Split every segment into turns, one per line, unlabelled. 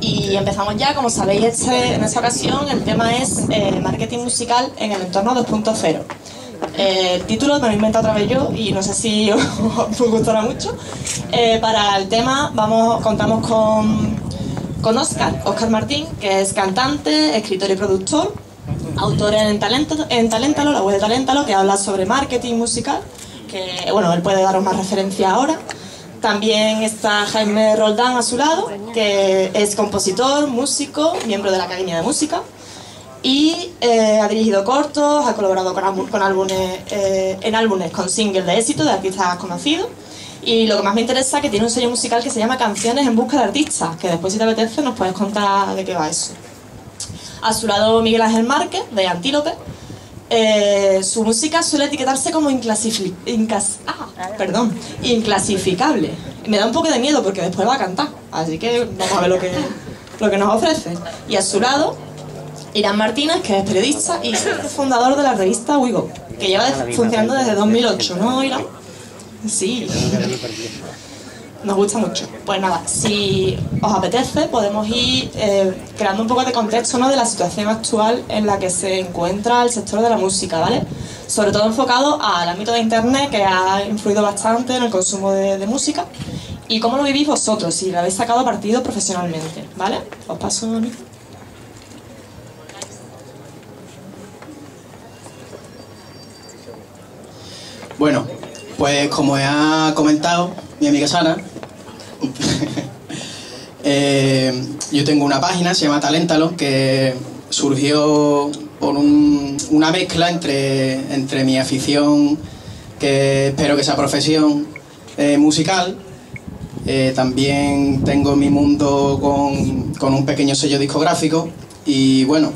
Y empezamos ya, como sabéis, en esta ocasión el tema es marketing musical en el entorno 2.0. El título me lo he inventado otra vez yo y no sé si os gustará mucho. Para el tema contamos con Óscar Martín, que es cantante, escritor y productor, autor en Taléntalo, la web de Taléntalo, que habla sobre marketing musical, que bueno, él puede daros más referencia ahora. También está Jaime Roldán a su lado, que es compositor, músico, miembro de la Academia de Música y ha dirigido cortos, ha colaborado con álbumes, en álbumes con singles de éxito de artistas conocidos. Y lo que más me interesa es que tiene un sello musical que se llama Canciones en Busca de Artistas, que después, si te apetece, nos puedes contar de qué va eso. A su lado Miguel Ángel Márquez, de Antílope. Su música suele etiquetarse como inclasificable. Me da un poco de miedo porque después va a cantar, así que vamos a ver lo que nos ofrece. Y a su lado, Irán Martínez, que es periodista y fundador de la revista WeGo, que lleva funcionando desde 2008, ¿no, Irán? Sí. Nos gusta mucho. Pues nada, si os apetece, podemos ir creando un poco de contexto, ¿no?, de la situación actual en la que se encuentra el sector de la música, ¿vale? Sobre todo enfocado al ámbito de internet, que ha influido bastante en el consumo de música. Y cómo lo vivís vosotros, si lo habéis sacado partido profesionalmente, ¿vale? Os paso a mí.
Bueno, pues como ha comentado mi amiga Sara, yo tengo una página, se llama Taléntalo, que surgió por una mezcla entre mi afición, que espero que sea profesión, musical. También tengo mi mundo con un pequeño sello discográfico y bueno,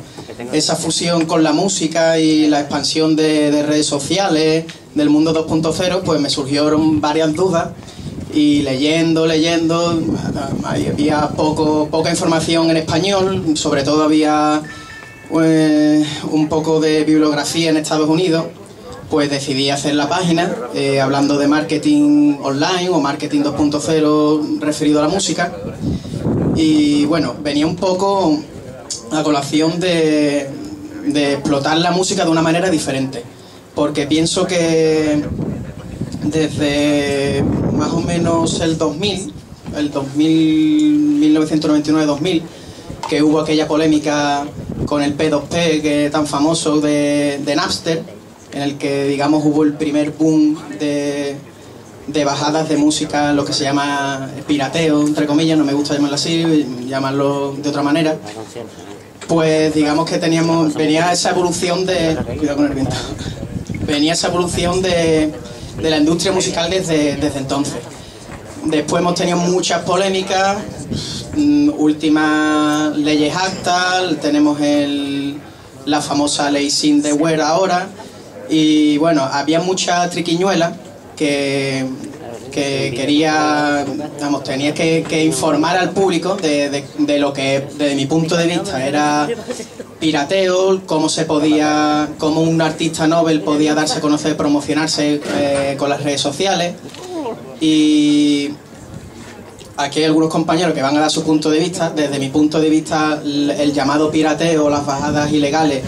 esa fusión con la música y la expansión de redes sociales del mundo 2.0, pues me surgieron varias dudas. Y leyendo, había poca información en español, sobre todo había un poco de bibliografía en Estados Unidos, pues decidí hacer la página hablando de marketing online o marketing 2.0 referido a la música. Y bueno, venía un poco a colación de explotar la música de una manera diferente, porque pienso que desde más o menos el 1999-2000, que hubo aquella polémica con el P2P que tan famoso de Napster, en el que, digamos, hubo el primer boom de bajadas de música, lo que se llama pirateo, entre comillas, no me gusta llamarlo así, llamarlo de otra manera. Pues digamos que venía esa evolución cuidado con el viento. Venía esa evolución de la industria musical desde entonces. Después hemos tenido muchas polémicas, últimas leyes actas, tenemos la famosa ley Sindeware ahora, y bueno, había mucha triquiñuela que tenía que informar al público de lo que desde mi punto de vista era pirateo, cómo un artista novel podía darse a conocer, promocionarse con las redes sociales. Y aquí hay algunos compañeros que van a dar su punto de vista. Desde mi punto de vista, el llamado pirateo, las bajadas ilegales,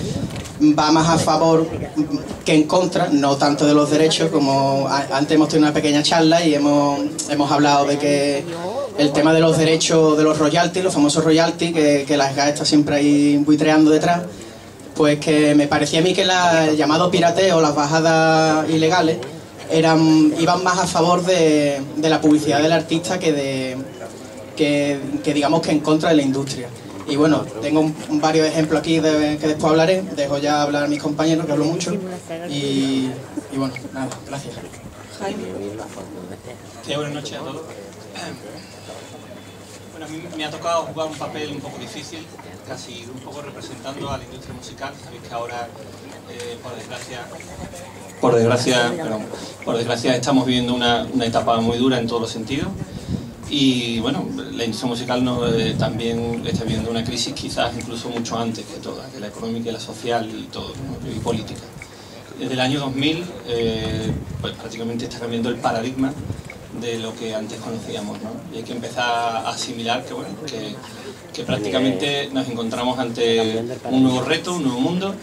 va más a favor que en contra, no tanto de los derechos, como antes hemos tenido una pequeña charla y hemos hablado de que el tema de los derechos, de los royalties, los famosos royalties, que las GA está siempre ahí buitreando detrás, pues que me parecía a mí que el llamado pirateo, las bajadas ilegales, iban más a favor de la publicidad del artista que digamos que en contra de la industria. Y bueno, tengo varios ejemplos aquí que después hablaré. Dejo ya hablar a mis compañeros, que hablo mucho. Y bueno, nada, gracias.
Jaime.
Sí, buenas noches a todos. Bueno, a mí me ha tocado jugar un papel un poco difícil, casi un poco representando a la industria musical. Sabéis que ahora, por desgracia estamos viviendo una etapa muy dura en todos los sentidos. Y bueno, la industria musical también está viviendo una crisis quizás incluso mucho antes que todas, que la económica y la social y todo, ¿no? Y política. Desde el año 2000 pues prácticamente está cambiando el paradigma de lo que antes conocíamos, ¿no? Y hay que empezar a asimilar que, bueno, que prácticamente nos encontramos ante un nuevo reto, un nuevo mundo,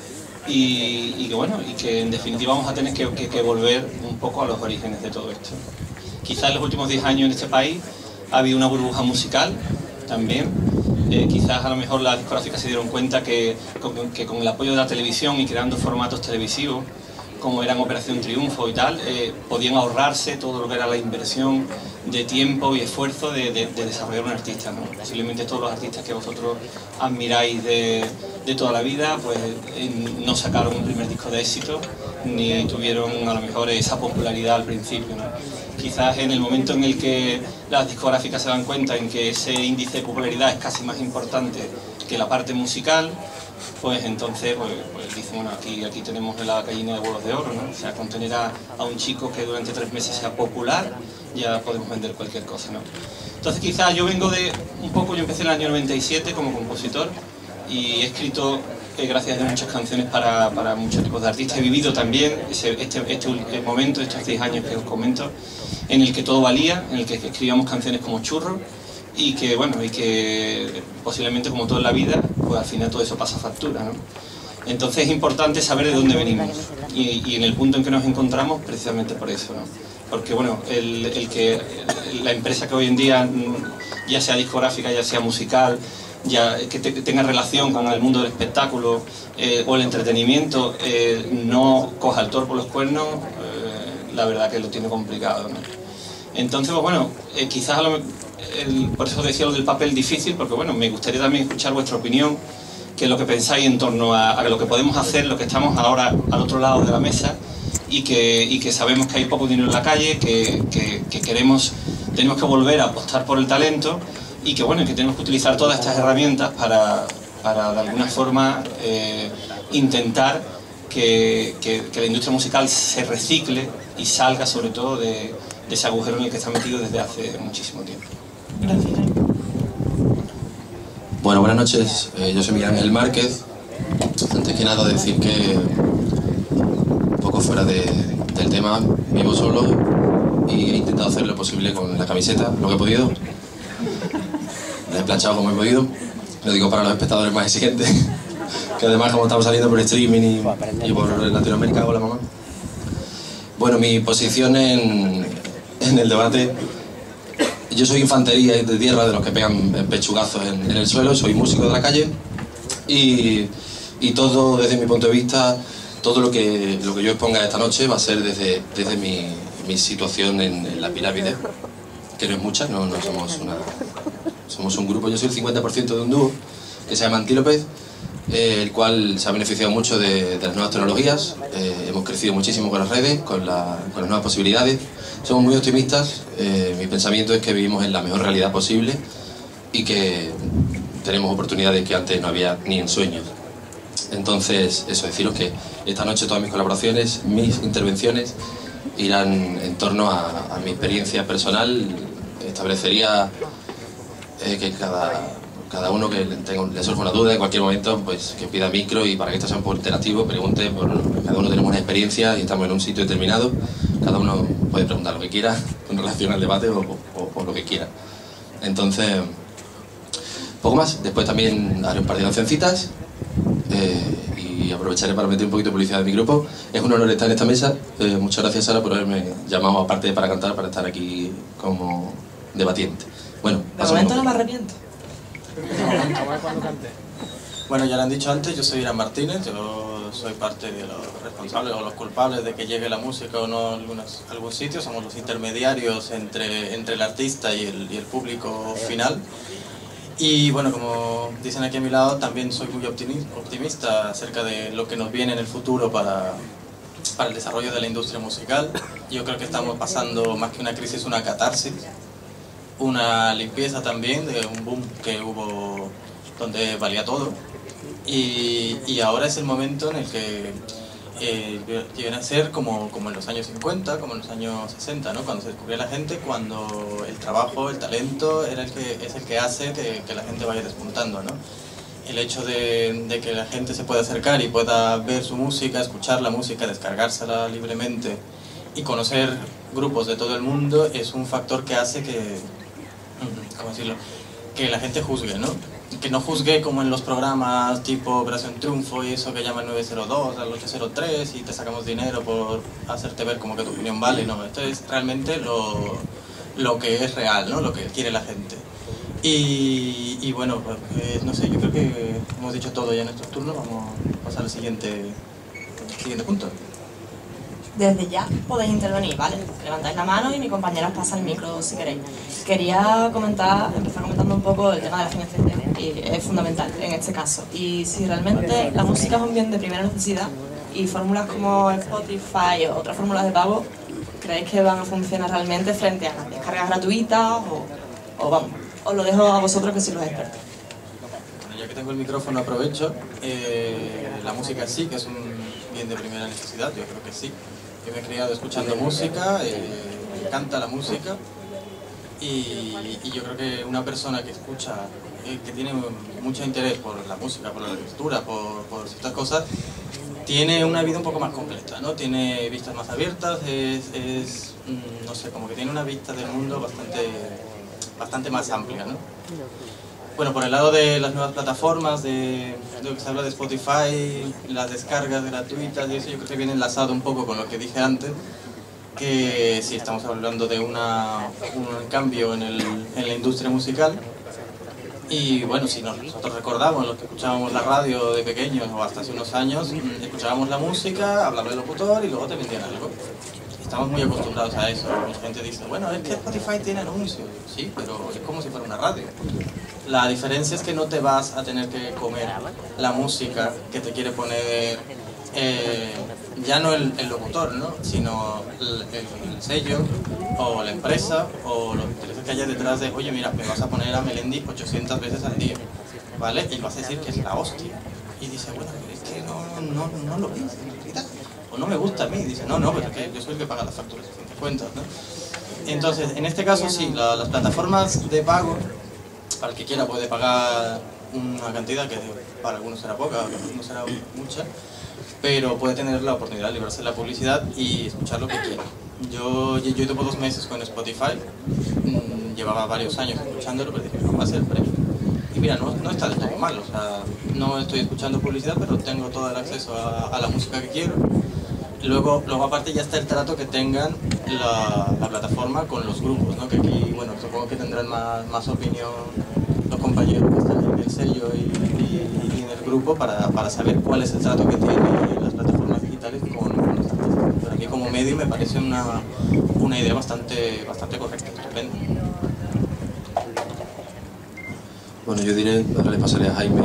y que, bueno, y que en definitiva vamos a tener que volver un poco a los orígenes de todo esto. Quizás en los últimos 10 años en este país ha habido una burbuja musical también. Quizás a lo mejor las discográficas se dieron cuenta que con el apoyo de la televisión y creando formatos televisivos, como eran Operación Triunfo y tal, podían ahorrarse todo lo que era la inversión de tiempo y esfuerzo de desarrollar un artista, ¿no? Posiblemente todos los artistas que vosotros admiráis de toda la vida, pues no sacaron un primer disco de éxito, ni tuvieron a lo mejor esa popularidad al principio, ¿no? Quizás en el momento en el que las discográficas se dan cuenta en que ese índice de popularidad es casi más importante que la parte musical, pues entonces pues dicen, bueno, aquí tenemos la gallina de huevos de oro, ¿no? O sea, con tener a un chico que durante 3 meses sea popular, ya podemos vender cualquier cosa, ¿no? Entonces quizás yo vengo de un poco, yo empecé en el año 97 como compositor y he escrito, gracias a muchas canciones para muchos tipos de artistas. He vivido también este momento, estos 10 años que os comento, en el que todo valía, en el que escribíamos canciones como churros, y que, bueno, y que posiblemente, como todo en la vida, pues al final todo eso pasa factura, ¿no? Entonces es importante saber de dónde venimos y en el punto en que nos encontramos, precisamente por eso, ¿no? Porque, bueno, la empresa que hoy en día, ya sea discográfica, ya sea musical, ya que tenga relación con el mundo del espectáculo o el entretenimiento, no coja el toro por los cuernos, la verdad que lo tiene complicado, ¿no? Entonces, pues bueno, quizás por eso decía lo del papel difícil, porque bueno, me gustaría también escuchar vuestra opinión, qué es lo que pensáis en torno a lo que podemos hacer, lo que estamos ahora al otro lado de la mesa, y que sabemos que hay poco dinero en la calle, que tenemos que volver a apostar por el talento, y que bueno, que tenemos que utilizar todas estas herramientas para de alguna forma intentar que la industria musical se recicle y salga sobre todo de ese agujero en el que está metido desde hace muchísimo tiempo.
Gracias.
Bueno, buenas noches. Yo soy Miguel Ángel Márquez. Antes que nada decir que, un poco fuera del tema, vivo solo y he intentado hacer lo posible con la camiseta, lo que he podido. La he planchado como he podido. Lo digo para los espectadores más exigentes, que además como estamos saliendo por streaming y por Latinoamérica, hola mamá. Bueno, mi posición en el debate: yo soy infantería de tierra, de los que pegan pechugazos en el suelo, soy músico de la calle y todo, desde mi punto de vista, todo lo que yo exponga esta noche va a ser desde mi situación en la pirámide, que no es mucha, no somos un grupo. Yo soy el 50% de un dúo que se llama Antílope, el cual se ha beneficiado mucho de las nuevas tecnologías. Hemos crecido muchísimo con las redes, con las nuevas posibilidades. Somos muy optimistas. Mi pensamiento es que vivimos en la mejor realidad posible y que tenemos oportunidades que antes no había ni en sueños. Entonces, eso, deciros que esta noche todas mis colaboraciones, mis intervenciones irán en torno a mi experiencia personal. Establecería que cada uno que le surja una duda en cualquier momento, pues que pida micro, y para que esto sea un poco interactivo, pregunte. Cada uno tenemos una experiencia y estamos en un sitio determinado. Cada uno puede preguntar lo que quiera en relación al debate o lo que quiera. Entonces, poco más. Después también haré un par de cancioncitas y aprovecharé para meter un poquito de publicidad de mi grupo. Es un honor estar en esta mesa. Muchas gracias, Sara, por haberme llamado, aparte de para cantar, para estar aquí como debatiente. Bueno,
de momento no me arrepiento.
Bueno, ya lo han dicho antes, yo soy Irán Martínez, yo soy parte de los responsables o los culpables de que llegue la música o no a algún sitio. Somos los intermediarios entre el artista y el público final. Y bueno, como dicen aquí a mi lado, también soy muy optimista acerca de lo que nos viene en el futuro para el desarrollo de la industria musical. Yo creo que estamos pasando, más que una crisis, una catarsis, una limpieza también de un boom que hubo donde valía todo, y ahora es el momento en el que viene a ser como en los años 50, como en los años 60, ¿no? Cuando se descubría la gente, cuando el trabajo, el talento es el que hace que la gente vaya despuntando, ¿no? El hecho de que la gente se pueda acercar y pueda ver su música, escuchar la música, descargársela libremente y conocer grupos de todo el mundo es un factor que hace que, ¿cómo decirlo?, que la gente juzgue, ¿no? Que no juzgue como en los programas tipo Operación Triunfo y eso que llaman 902 al 803 y te sacamos dinero por hacerte ver como que tu opinión vale. No, esto es realmente lo que es real, ¿no? Lo que quiere la gente. Y bueno, pues, no sé, yo creo que hemos dicho todo ya en estos turnos. Vamos a pasar al siguiente punto.
Desde ya podéis intervenir, ¿vale? Levantáis la mano y mi compañera os pasa el micro si queréis. Quería empezar comentando un poco el tema de la financiación, y es fundamental en este caso. Y si realmente la música es un bien de primera necesidad y fórmulas como Spotify o otras fórmulas de pago, ¿creéis que van a funcionar realmente frente a las descargas gratuitas o vamos? Os lo dejo a vosotros que sois los expertos.
Bueno, ya que tengo el micrófono aprovecho. La música sí, que es un bien de primera necesidad, yo creo que sí. Yo me he criado escuchando música, me encanta la música y yo creo que una persona que escucha, que tiene mucho interés por la música, por la lectura, por ciertas cosas, tiene una vida un poco más completa, ¿no? Tiene vistas más abiertas, no sé, como que tiene una vista del mundo bastante más amplia, ¿no? Bueno, por el lado de las nuevas plataformas, de lo que se habla de Spotify, las descargas gratuitas y eso, yo creo que viene enlazado un poco con lo que dije antes, que sí, estamos hablando de un cambio en la industria musical. Y bueno, si nosotros recordamos, los que escuchábamos la radio de pequeños o hasta hace unos años, escuchábamos la música, hablaba el locutor y luego te vendían algo. Estamos muy acostumbrados a eso. Mucha gente dice, bueno, es que Spotify tiene anuncios. Sí, pero es como si fuera una radio. La diferencia es que no te vas a tener que comer la música que te quiere poner, ya no el locutor, ¿no? Sino el sello o la empresa o los intereses que haya detrás de, oye, mira, me vas a poner a Melendi 800 veces al día, ¿vale? Y vas a decir que es la hostia. Y dice, bueno, es que no lo piensas en realidad. O no me gusta a mí. Dice, no, pero es que yo soy el que paga las facturas, te cuentas, ¿no? Entonces, en este caso sí, las plataformas de pago, para el que quiera puede pagar una cantidad que para algunos será poca, para algunos será mucha, pero puede tener la oportunidad de librarse de la publicidad y escuchar lo que quiera. Yo llevo 2 meses con Spotify, llevaba varios años escuchándolo, pero dije, no va a ser el premio. Y mira, no está del todo mal, o sea, no estoy escuchando publicidad, pero tengo todo el acceso a la música que quiero. Luego aparte ya está el trato que tengan la plataforma con los grupos, ¿no? Que aquí, bueno, supongo que tendrán más opinión los compañeros que están en el sello y en el grupo para saber cuál es el trato que tienen las plataformas digitales con los artistas. Pero aquí como medio me parece una idea bastante correcta, estupenda.
Bueno, yo diré, ahora le pasaré a Jaime,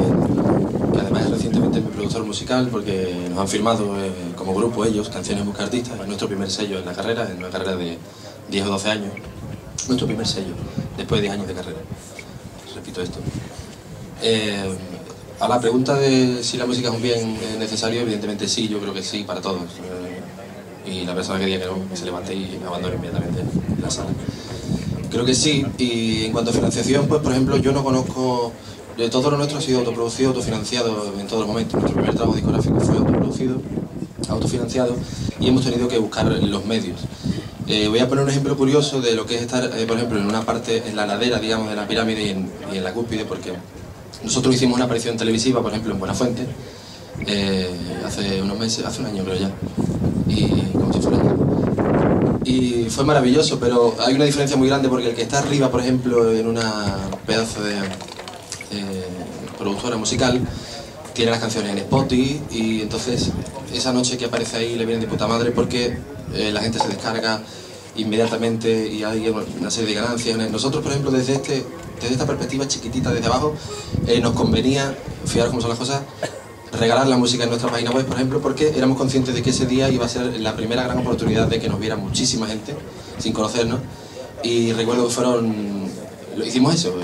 que además es recientemente mi productor musical, porque nos han firmado como grupo ellos, Canciones Busca Artistas, es nuestro primer sello en la carrera, en una carrera de 10 o 12 años, nuestro primer sello, después de 10 años de carrera, repito esto. A la pregunta de si la música es un bien necesario, evidentemente sí, yo creo que sí, para todos. Y la persona que diga que no, que se levante y abandone inmediatamente la sala. Creo que sí, y en cuanto a financiación, pues por ejemplo yo no conozco, de todo lo nuestro ha sido autoproducido, autofinanciado en todos los momentos. Nuestro primer trabajo discográfico fue autoproducido, autofinanciado, y hemos tenido que buscar los medios. Voy a poner un ejemplo curioso de lo que es estar, por ejemplo, en una parte, en la ladera, digamos, de la pirámide y en la cúspide, porque nosotros hicimos una aparición televisiva, por ejemplo, en Buenafuente, hace unos meses, hace un año creo ya, y como si fuera año. Y fue maravilloso, pero hay una diferencia muy grande porque el que está arriba, por ejemplo, en una pedazo de productora musical, tiene las canciones en Spotify y entonces esa noche que aparece ahí le viene de puta madre porque la gente se descarga inmediatamente y hay una serie de ganancias. Nosotros, por ejemplo, desde esta perspectiva chiquitita desde abajo, nos convenía, fijaros cómo son las cosas, regalar la música en nuestra página web, por ejemplo, porque éramos conscientes de que ese día iba a ser la primera gran oportunidad de que nos viera muchísima gente sin conocernos. Y recuerdo que hicimos eso,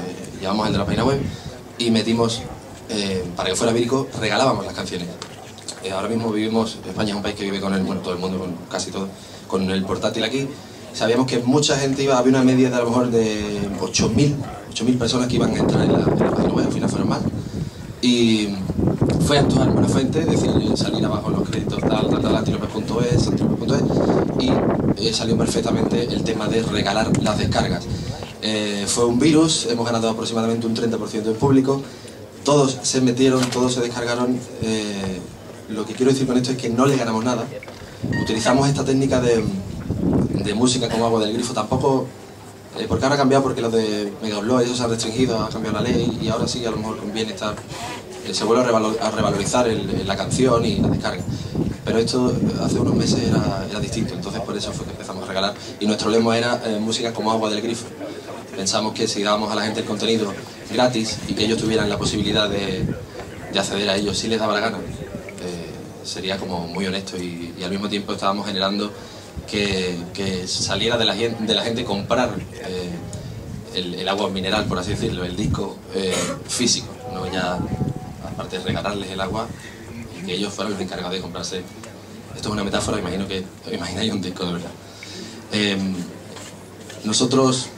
llevamos el de la página web y metimos, para que fuera vírico, regalábamos las canciones. Ahora mismo España es un país que vive con todo el mundo, con casi todo, con el portátil aquí. Sabíamos que mucha gente había una media de a lo mejor de 8.000 personas que iban a entrar en la página web, al final fueron más. Y fue a actuar en Buenafuente, decía salir abajo en los créditos antilope.es y salió perfectamente el tema de regalar las descargas. Fue un virus, hemos ganado aproximadamente un 30% del público, todos se metieron, todos se descargaron. Lo que quiero decir con esto es que no le ganamos nada. Utilizamos esta técnica de música como agua del grifo, tampoco, porque ahora ha cambiado, porque los de Megaupload, eso se ha restringido, ha cambiado la ley y ahora sí a lo mejor conviene estar, se vuelve a revalorizar la canción y la descarga. Pero esto hace unos meses era distinto, entonces por eso fue que empezamos a regalar. Y nuestro lema era música como agua del grifo. Pensamos que si dábamos a la gente el contenido gratis y que ellos tuvieran la posibilidad de acceder a ello si les daba la gana, sería como muy honesto y al mismo tiempo estábamos generando que saliera de la gente comprar el agua mineral, por así decirlo, el disco físico, no ya aparte de regalarles el agua, que ellos fueran los encargados de comprarse. Esto es una metáfora, imagino que os imagináis un disco de verdad. Nosotros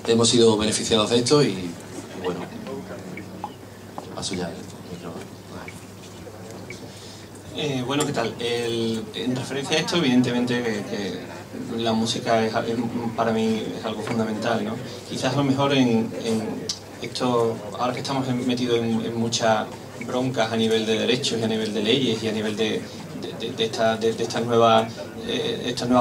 hemos sido beneficiados de esto y bueno, paso ya el micrófono.
Bueno, ¿qué tal? En referencia a esto, evidentemente que la música para mí es algo fundamental, ¿no? Quizás a lo mejor en esto, ahora que estamos metidos en muchas broncas a nivel de derechos y a nivel de leyes y a nivel de estas nuevas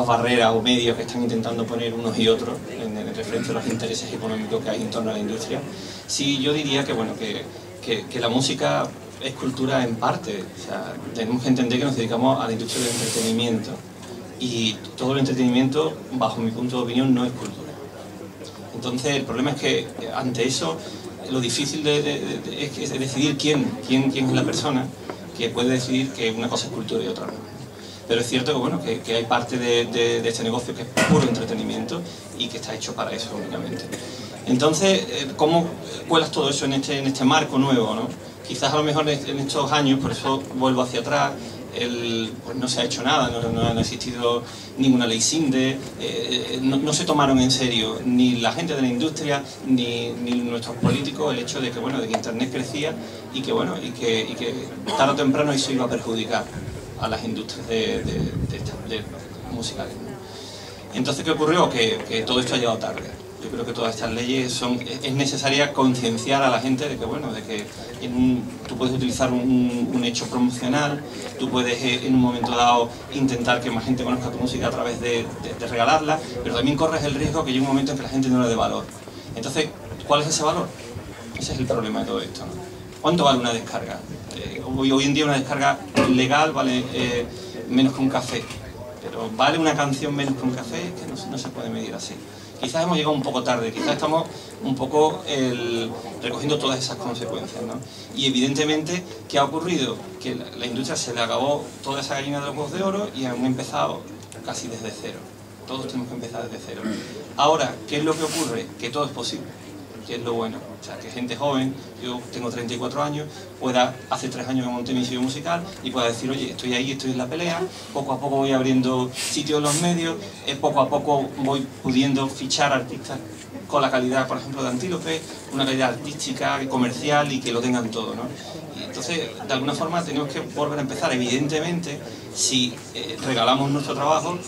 barreras o medios que están intentando poner unos y otros en referencia a los intereses económicos que hay en torno a la industria, sí, yo diría que, bueno, que la música es cultura en parte. O sea, tenemos que entender que nos dedicamos a la industria del entretenimiento y todo el entretenimiento, bajo mi punto de opinión, no es cultura. Entonces el problema es que ante eso lo difícil es decidir quién es la persona que puede decidir que una cosa es cultura y otra no. Pero es cierto que, bueno, que hay parte de este negocio que es puro entretenimiento y que está hecho para eso únicamente. Entonces, ¿cómo cuelas todo eso en este marco nuevo, ¿no? Quizás a lo mejor en estos años, por eso vuelvo hacia atrás, pues no se ha hecho nada, no ha existido ninguna ley SINDE, no se tomaron en serio ni la gente de la industria ni nuestros políticos el hecho de que, bueno, de que Internet crecía y que, bueno, y que tarde o temprano eso iba a perjudicar a las industrias de musicales, ¿no? Entonces, ¿qué ocurrió? Que todo esto ha llegado tarde. Yo creo que todas estas leyes es necesaria concienciar a la gente de que, bueno, de que tú puedes utilizar un hecho promocional, tú puedes en un momento dado intentar que más gente conozca tu música a través de regalarla, pero también corres el riesgo que llegue un momento en que la gente no le dé valor. Entonces, ¿cuál es ese valor? Ese es el problema de todo esto, ¿no? ¿Cuánto vale una descarga? Hoy en día una descarga legal vale menos que un café, pero ¿vale una canción menos que un café? Es que no se puede medir así. Quizás hemos llegado un poco tarde, quizás estamos un poco recogiendo todas esas consecuencias, ¿no? Y evidentemente, ¿qué ha ocurrido? Que la industria se le acabó toda esa gallina de los huevos de oro y han empezado casi desde cero. Todos tenemos que empezar desde cero. Ahora, ¿qué es lo que ocurre? Que todo es posible, que es lo bueno. O sea, que gente joven, yo tengo 34 años, hace 3 años que monté mi sello musical y pueda decir, oye, estoy ahí, estoy en la pelea, poco a poco voy abriendo sitios en los medios, poco a poco voy pudiendo fichar artistas con la calidad, por ejemplo, de Antílope, una calidad artística, comercial y que lo tengan todo, ¿no? Y entonces, de alguna forma, tenemos que volver a empezar. Evidentemente, si regalamos nuestro trabajo,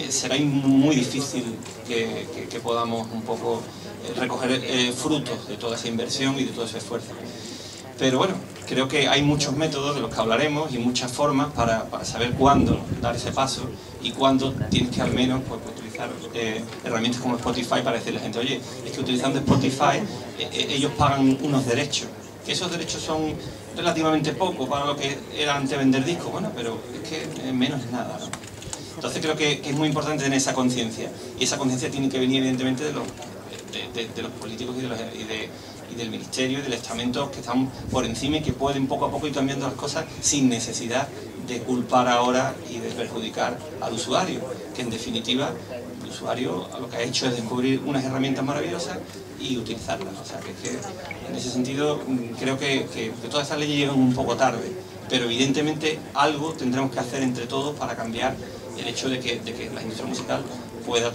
será muy difícil que podamos un poco recoger frutos de toda esa inversión y de todo ese esfuerzo. Pero bueno, creo que hay muchos métodos de los que hablaremos y muchas formas para saber cuándo dar ese paso y cuándo tienes que al menos pues, utilizar herramientas como Spotify para decirle a la gente, oye, es que utilizando Spotify ellos pagan unos derechos, que esos derechos son relativamente poco para lo que era antes vender discos, bueno, pero es que menos es nada, ¿no? Entonces creo que es muy importante tener esa conciencia y esa conciencia tiene que venir evidentemente de los políticos y del ministerio y del estamento que están por encima y que pueden poco a poco ir cambiando las cosas sin necesidad de culpar ahora y de perjudicar al usuario, que en definitiva el usuario lo que ha hecho es descubrir unas herramientas maravillosas y utilizarlas. O sea, que en ese sentido creo que todas estas leyes llegan un poco tarde, pero evidentemente algo tendremos que hacer entre todos para cambiar el hecho de que la industria musical pueda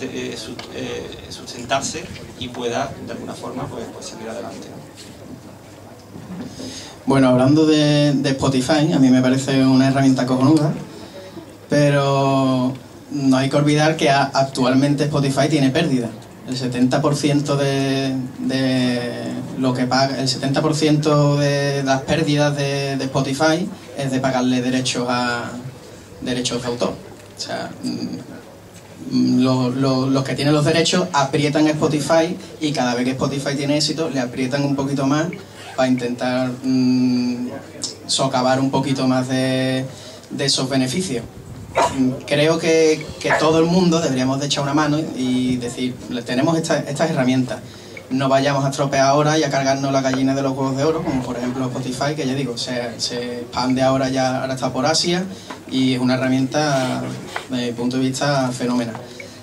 sustentarse y pueda de alguna forma pues salir adelante, ¿no?
Bueno, hablando de Spotify, a mí me parece una herramienta cojonuda, pero no hay que olvidar que actualmente Spotify tiene pérdida. El 70% de lo que paga, el 70% de las pérdidas de Spotify es de pagarle derechos de autor. O sea, los que tienen los derechos aprietan Spotify y cada vez que Spotify tiene éxito le aprietan un poquito más para intentar socavar un poquito más de esos beneficios. Creo que todo el mundo deberíamos de echar una mano y decir, tenemos estas herramientas, no vayamos a estropear ahora y a cargarnos la gallina de los huevos de oro, como por ejemplo Spotify, que ya digo, se expande ahora está por Asia y es una herramienta desde mi punto de vista fenomenal.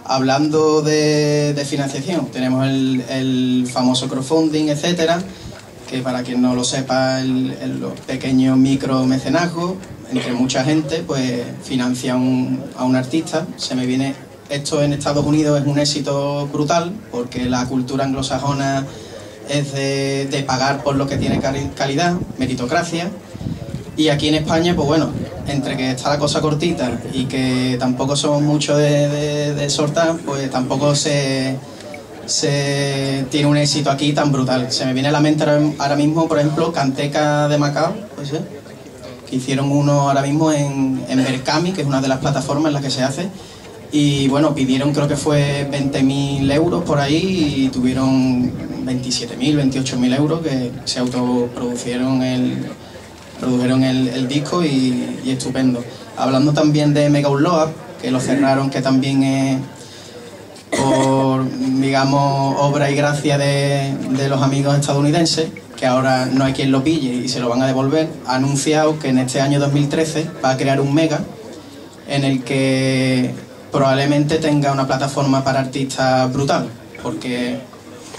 Hablando de financiación, tenemos el famoso crowdfunding, etcétera, que para quien no lo sepa, el pequeño micro mecenazgo, entre mucha gente, pues financia a un artista. Esto en Estados Unidos es un éxito brutal, porque la cultura anglosajona es de pagar por lo que tiene calidad, meritocracia, y aquí en España, pues bueno, entre que está la cosa cortita y que tampoco somos mucho de soltar, pues tampoco se tiene un éxito aquí tan brutal. Se me viene a la mente ahora mismo, por ejemplo, Canteca de Macao, pues, que hicieron uno ahora mismo en Berkami, que es una de las plataformas en las que se hace, y bueno, pidieron, creo que fue 20.000 euros por ahí, y tuvieron 27.000, 28.000 euros que se autoprodujeron produjeron el disco, y estupendo. Hablando también de Mega Upload, que lo cerraron, que también es por, digamos, obra y gracia de los amigos estadounidenses, que ahora no hay quien lo pille y se lo van a devolver, ha anunciado que en este año 2013 va a crear un Mega en el que probablemente tenga una plataforma para artistas brutal, porque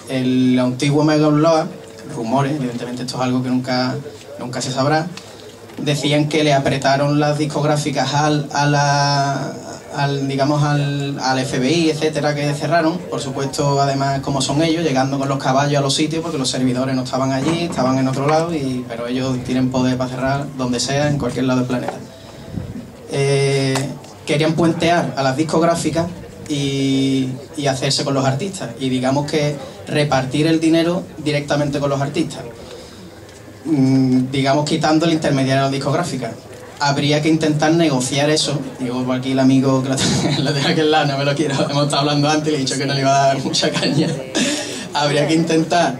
el antiguo Mega Upload, rumores, evidentemente esto es algo que nunca se sabrá, decían que le apretaron las discográficas al FBI, etcétera, que cerraron. Por supuesto, además, como son ellos, llegando con los caballos a los sitios, porque los servidores no estaban allí, estaban en otro lado, pero ellos tienen poder para cerrar donde sea, en cualquier lado del planeta. Querían puentear a las discográficas y hacerse con los artistas, y digamos que repartir el dinero directamente con los artistas, digamos quitando el intermediario de las discográficas. Habría que intentar negociar eso. Digo, por aquí el amigo que lo tengo aquí al lado, no me lo quiero, hemos estado hablando antes y le he dicho que no le iba a dar mucha caña. Habría que intentar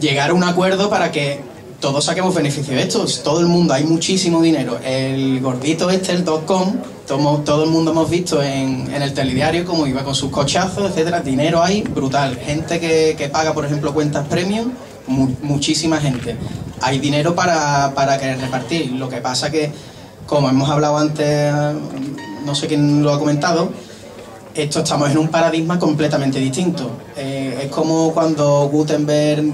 llegar a un acuerdo para que todos saquemos beneficio de esto. Todo el mundo, hay muchísimo dinero. El gordito el .com, todo el mundo hemos visto en el telediario cómo iba con sus cochazos, etcétera. Dinero hay brutal. Gente que paga, por ejemplo, cuentas premium, muchísima gente. Hay dinero para querer repartir. Lo que pasa que, como hemos hablado antes, no sé quién lo ha comentado, estamos en un paradigma completamente distinto. Es como cuando Gutenberg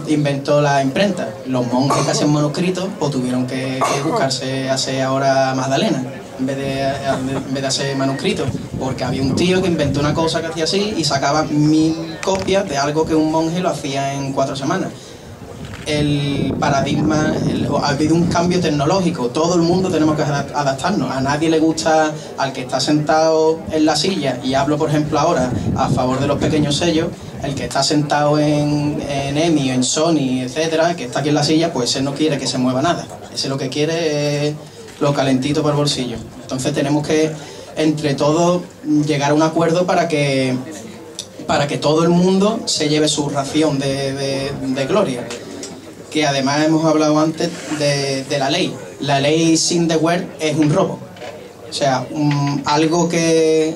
inventó la imprenta. Los monjes que hacían manuscritos pues tuvieron que buscarse hacer ahora Magdalena en vez de hacer manuscritos, porque había un tío que inventó una cosa que hacía así y sacaba 1000 copias de algo que un monje lo hacía en 4 semanas. El paradigma, ha habido un cambio tecnológico, todo el mundo tenemos que adaptarnos. A nadie le gusta, al que está sentado en la silla, y hablo por ejemplo ahora a favor de los pequeños sellos, el que está sentado en EMI, en Sony, etcétera, el que está aquí en la silla, pues él no quiere que se mueva nada, ese lo que quiere es lo calentito para el bolsillo. Entonces tenemos que entre todos llegar a un acuerdo para que todo el mundo se lleve su ración de gloria. Que además hemos hablado antes de la ley. La ley Sindeware es un robo. O sea, algo que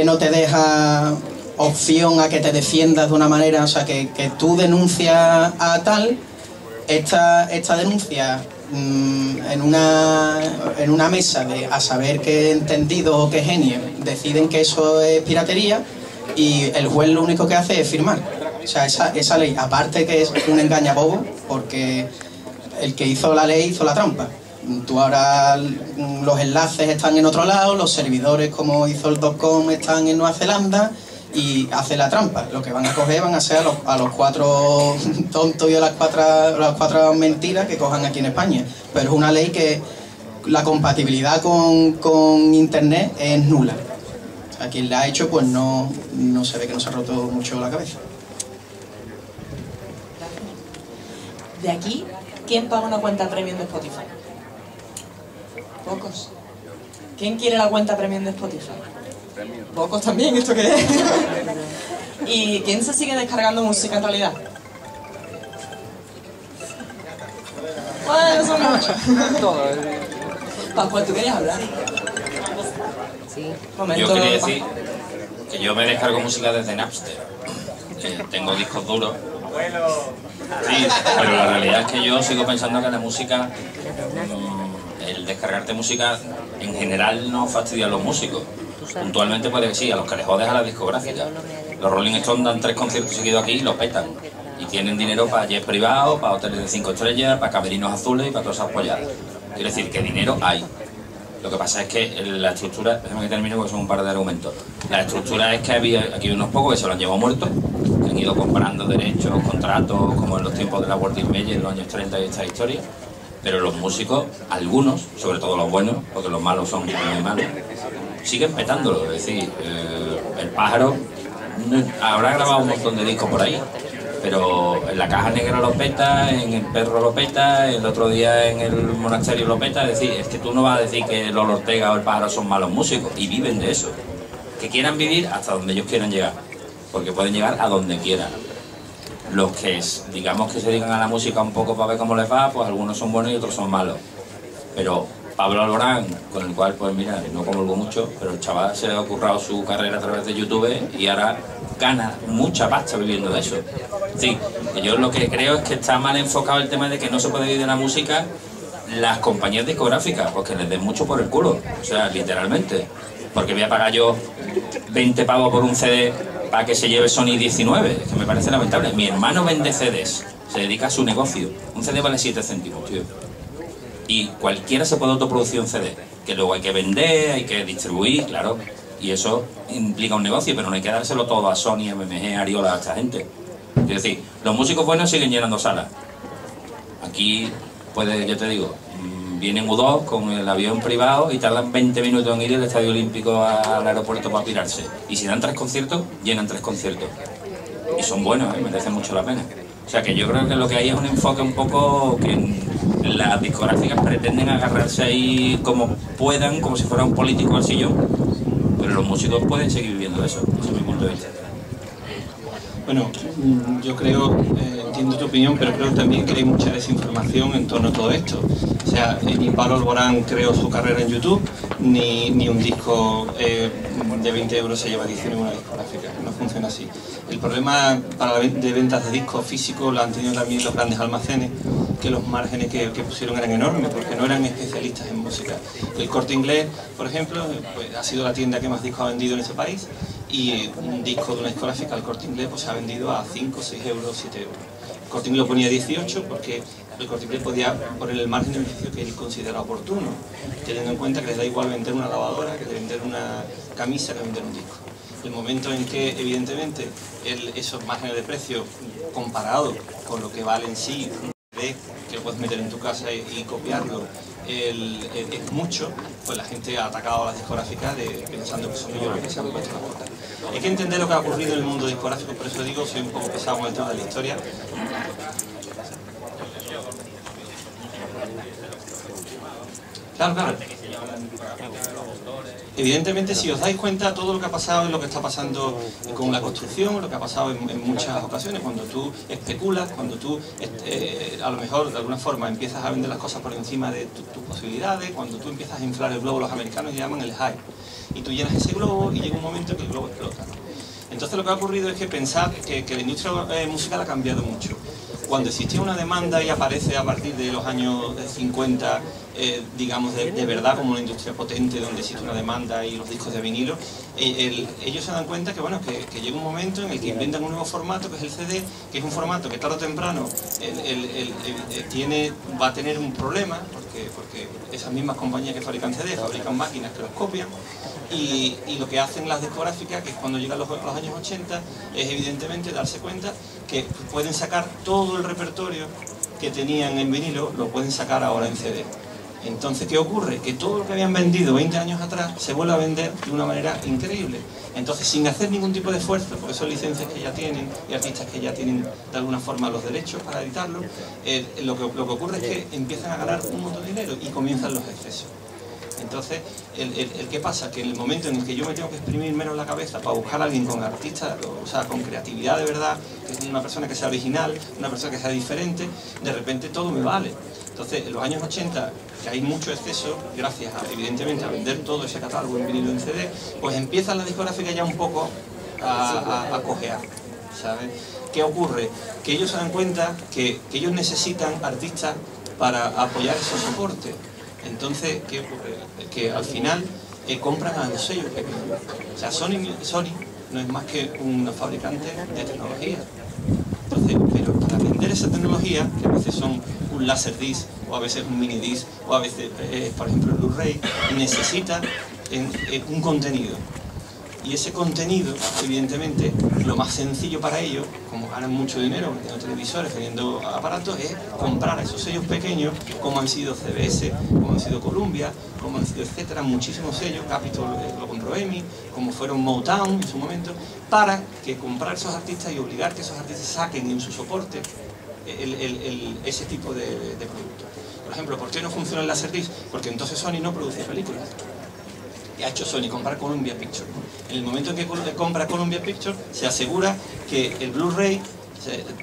no te deja opción a que te defiendas de una manera, o sea, que tú denuncias a tal, esta denuncia en una mesa de a saber qué entendido o qué genio deciden que eso es piratería, y el juez lo único que hace es firmar. O sea, esa ley, aparte que es un engañabobo, porque el que hizo la ley hizo la trampa. Tú ahora los enlaces están en otro lado, los servidores como hizo el .com están en Nueva Zelanda, y hace la trampa. Lo que van a coger van a ser a los 4 tontos y a las cuatro mentiras que cojan aquí en España. Pero es una ley que la compatibilidad con internet es nula. A quien la ha hecho pues no se ve que no se ha roto mucho la cabeza.
De aquí, ¿quién paga una cuenta premium de Spotify? Pocos. ¿Quién quiere la cuenta premium de Spotify? Pocos también, ¿esto qué es? ¿Y quién se sigue descargando música en realidad? Bueno, son muchos. Pascual, ¿tú querías hablar?
Sí.
Momento,
yo quería decir que yo me descargo música desde Napster. Tengo discos duros. Sí, pero la realidad es que yo sigo pensando que la música, el descargarte música en general no fastidia a los músicos. Puntualmente puede que sí, a los que les jodes a la discográfica. Los Rolling Stones dan 3 conciertos seguidos aquí y los petan. Y tienen dinero para jets privados, para hoteles de 5 estrellas, para camerinos azules y para todas esas polladas. Quiero decir que dinero hay. Lo que pasa es que la estructura, déjame que termine porque son un par de argumentos. La estructura es que había aquí unos pocos que se lo han llevado muertos, que han ido comprando derechos, contratos, como en los tiempos de la World Media en los años 30 y esta historia. Pero los músicos, algunos, sobre todo los buenos, porque los malos son muy malos, siguen petándolo. Es decir, el Pájaro habrá grabado un montón de discos por ahí, pero en La Caja Negra lo peta, en El Perro lo peta, el otro día en El Monasterio lo peta. Es decir, es que tú no vas a decir que Lolo Ortega o El Pájaro son malos músicos, y viven de eso. Que quieran vivir hasta donde ellos quieran llegar, porque pueden llegar a donde quieran. Los que, digamos, que se dedican a la música un poco para ver cómo les va, pues algunos son buenos y otros son malos. Pero Pablo Alborán, con el cual, pues mira, no comulgo mucho, pero el chaval se le ha currado su carrera a través de YouTube y ahora gana mucha pasta viviendo de eso. Sí, yo lo que creo es que está mal enfocado el tema de que no se puede vivir de la música las compañías discográficas, porque les den mucho por el culo, o sea, literalmente. Porque voy a pagar yo 20 pavos por un CD para que se lleve Sony 19, es que me parece lamentable. Mi hermano vende CDs, se dedica a su negocio. Un CD vale 7 céntimos, tío. Y cualquiera se puede autoproducir un CD, que luego hay que vender, hay que distribuir, claro. Y eso implica un negocio, pero no hay que dárselo todo a Sony, MMG, Ariola, a esta gente. Es decir, los músicos buenos siguen llenando salas. Aquí, puede, yo te digo, vienen U2 con el avión privado y tardan 20 minutos en ir del Estadio Olímpico al aeropuerto para pirarse. Y si dan 3 conciertos, llenan 3 conciertos. Y son buenos, merecen mucho la pena. O sea que yo creo que lo que hay es un enfoque un poco que las discográficas pretenden agarrarse ahí como puedan, como si fuera un político al sillón, pero los músicos pueden seguir viviendo de eso, ese es mi punto de vista.
Bueno, yo creo, entiendo tu opinión, pero creo también que hay mucha desinformación en torno a todo esto. O sea, ni Pablo Alborán creó su carrera en YouTube, ni un disco de 20 euros se lleva edición en una discográfica. No funciona así. El problema de ventas de discos físicos lo han tenido también los grandes almacenes, que los márgenes que pusieron eran enormes, porque no eran especialistas en música. El Corte Inglés, por ejemplo, pues, ha sido la tienda que más discos ha vendido en ese país, y un disco de una discográfica del Corte Inglés pues, se ha vendido a 5, 6 euros, 7 euros. El Corte Inglés lo ponía 18 porque el Corte Inglés podía poner el margen de beneficio que él considera oportuno, teniendo en cuenta que les da igual vender una lavadora que vender una camisa que vender un disco. El momento en que, evidentemente, esos márgenes de precio comparados con lo que vale en sí, que lo puedes meter en tu casa y copiarlo, es mucho, pues la gente ha atacado a las discográficas pensando que son ellos los que se han puesto las cosas. Hay que entender lo que ha ocurrido en el mundo discográfico, por eso digo, soy un poco pesado con el tema de la historia. Claro, claro. Evidentemente, si os dais cuenta, todo lo que ha pasado es lo que está pasando con la construcción, lo que ha pasado en muchas ocasiones, cuando tú especulas, cuando tú a lo mejor de alguna forma empiezas a vender las cosas por encima de tus posibilidades, cuando tú empiezas a inflar el globo, los americanos llaman el hype, y tú llenas ese globo y llega un momento que el globo explota. Entonces lo que ha ocurrido es que pensar que la industria musical ha cambiado mucho. Cuando existía una demanda y aparece a partir de los años 50, digamos, de verdad como una industria potente donde existe una demanda y los discos de vinilo, ellos se dan cuenta que, bueno, que llega un momento en el que inventan un nuevo formato, que es el CD, que es un formato que tarde o temprano va a tener un problema, porque esas mismas compañías que fabrican CD fabrican máquinas que los copian, Y lo que hacen las discográficas, que es cuando llegan los años 80, es evidentemente darse cuenta que pueden sacar todo el repertorio que tenían en vinilo, lo pueden sacar ahora en CD. Entonces, ¿qué ocurre? Que todo lo que habían vendido 20 años atrás se vuelve a vender de una manera increíble. Entonces, sin hacer ningún tipo de esfuerzo, porque son licencias que ya tienen y artistas que ya tienen de alguna forma los derechos para editarlo, lo que ocurre es que empiezan a ganar un montón de dinero y comienzan los excesos. Entonces, ¿qué pasa? Que en el momento en el que yo me tengo que exprimir menos la cabeza para buscar a alguien con artista, o sea, con creatividad de verdad, que es una persona que sea original, una persona que sea diferente, de repente todo me vale. Entonces, en los años 80, que hay mucho exceso, gracias evidentemente a vender todo ese catálogo en vinilo en CD, pues empiezan las discográficas ya un poco a cojear, ¿sabes? ¿Qué ocurre? Que ellos se dan cuenta que ellos necesitan artistas para apoyar esos soportes. Entonces, ¿qué ocurre? Que al final compran a los sellos pequeños. O sea, Sony no es más que un fabricante de tecnología. Entonces, pero para vender esa tecnología, que a veces son un Laserdisc, o a veces un minidisc, o a veces, por ejemplo, el Blu-ray, necesita un contenido. Y ese contenido, evidentemente, lo más sencillo para ellos, como ganan mucho dinero vendiendo televisores, vendiendo aparatos, es comprar a esos sellos pequeños, como han sido CBS, como han sido Columbia, como han sido etcétera, muchísimos sellos, Capitol lo compró EMI, como fueron Motown en su momento, para que comprar esos artistas y obligar que esos artistas saquen en su soporte ese tipo de productos. Por ejemplo, ¿por qué no funciona el Laserdisc? Porque entonces Sony no produce películas. Ha hecho Sony comprar Columbia Pictures. En el momento en que compra Columbia Pictures, se asegura que el Blu-ray,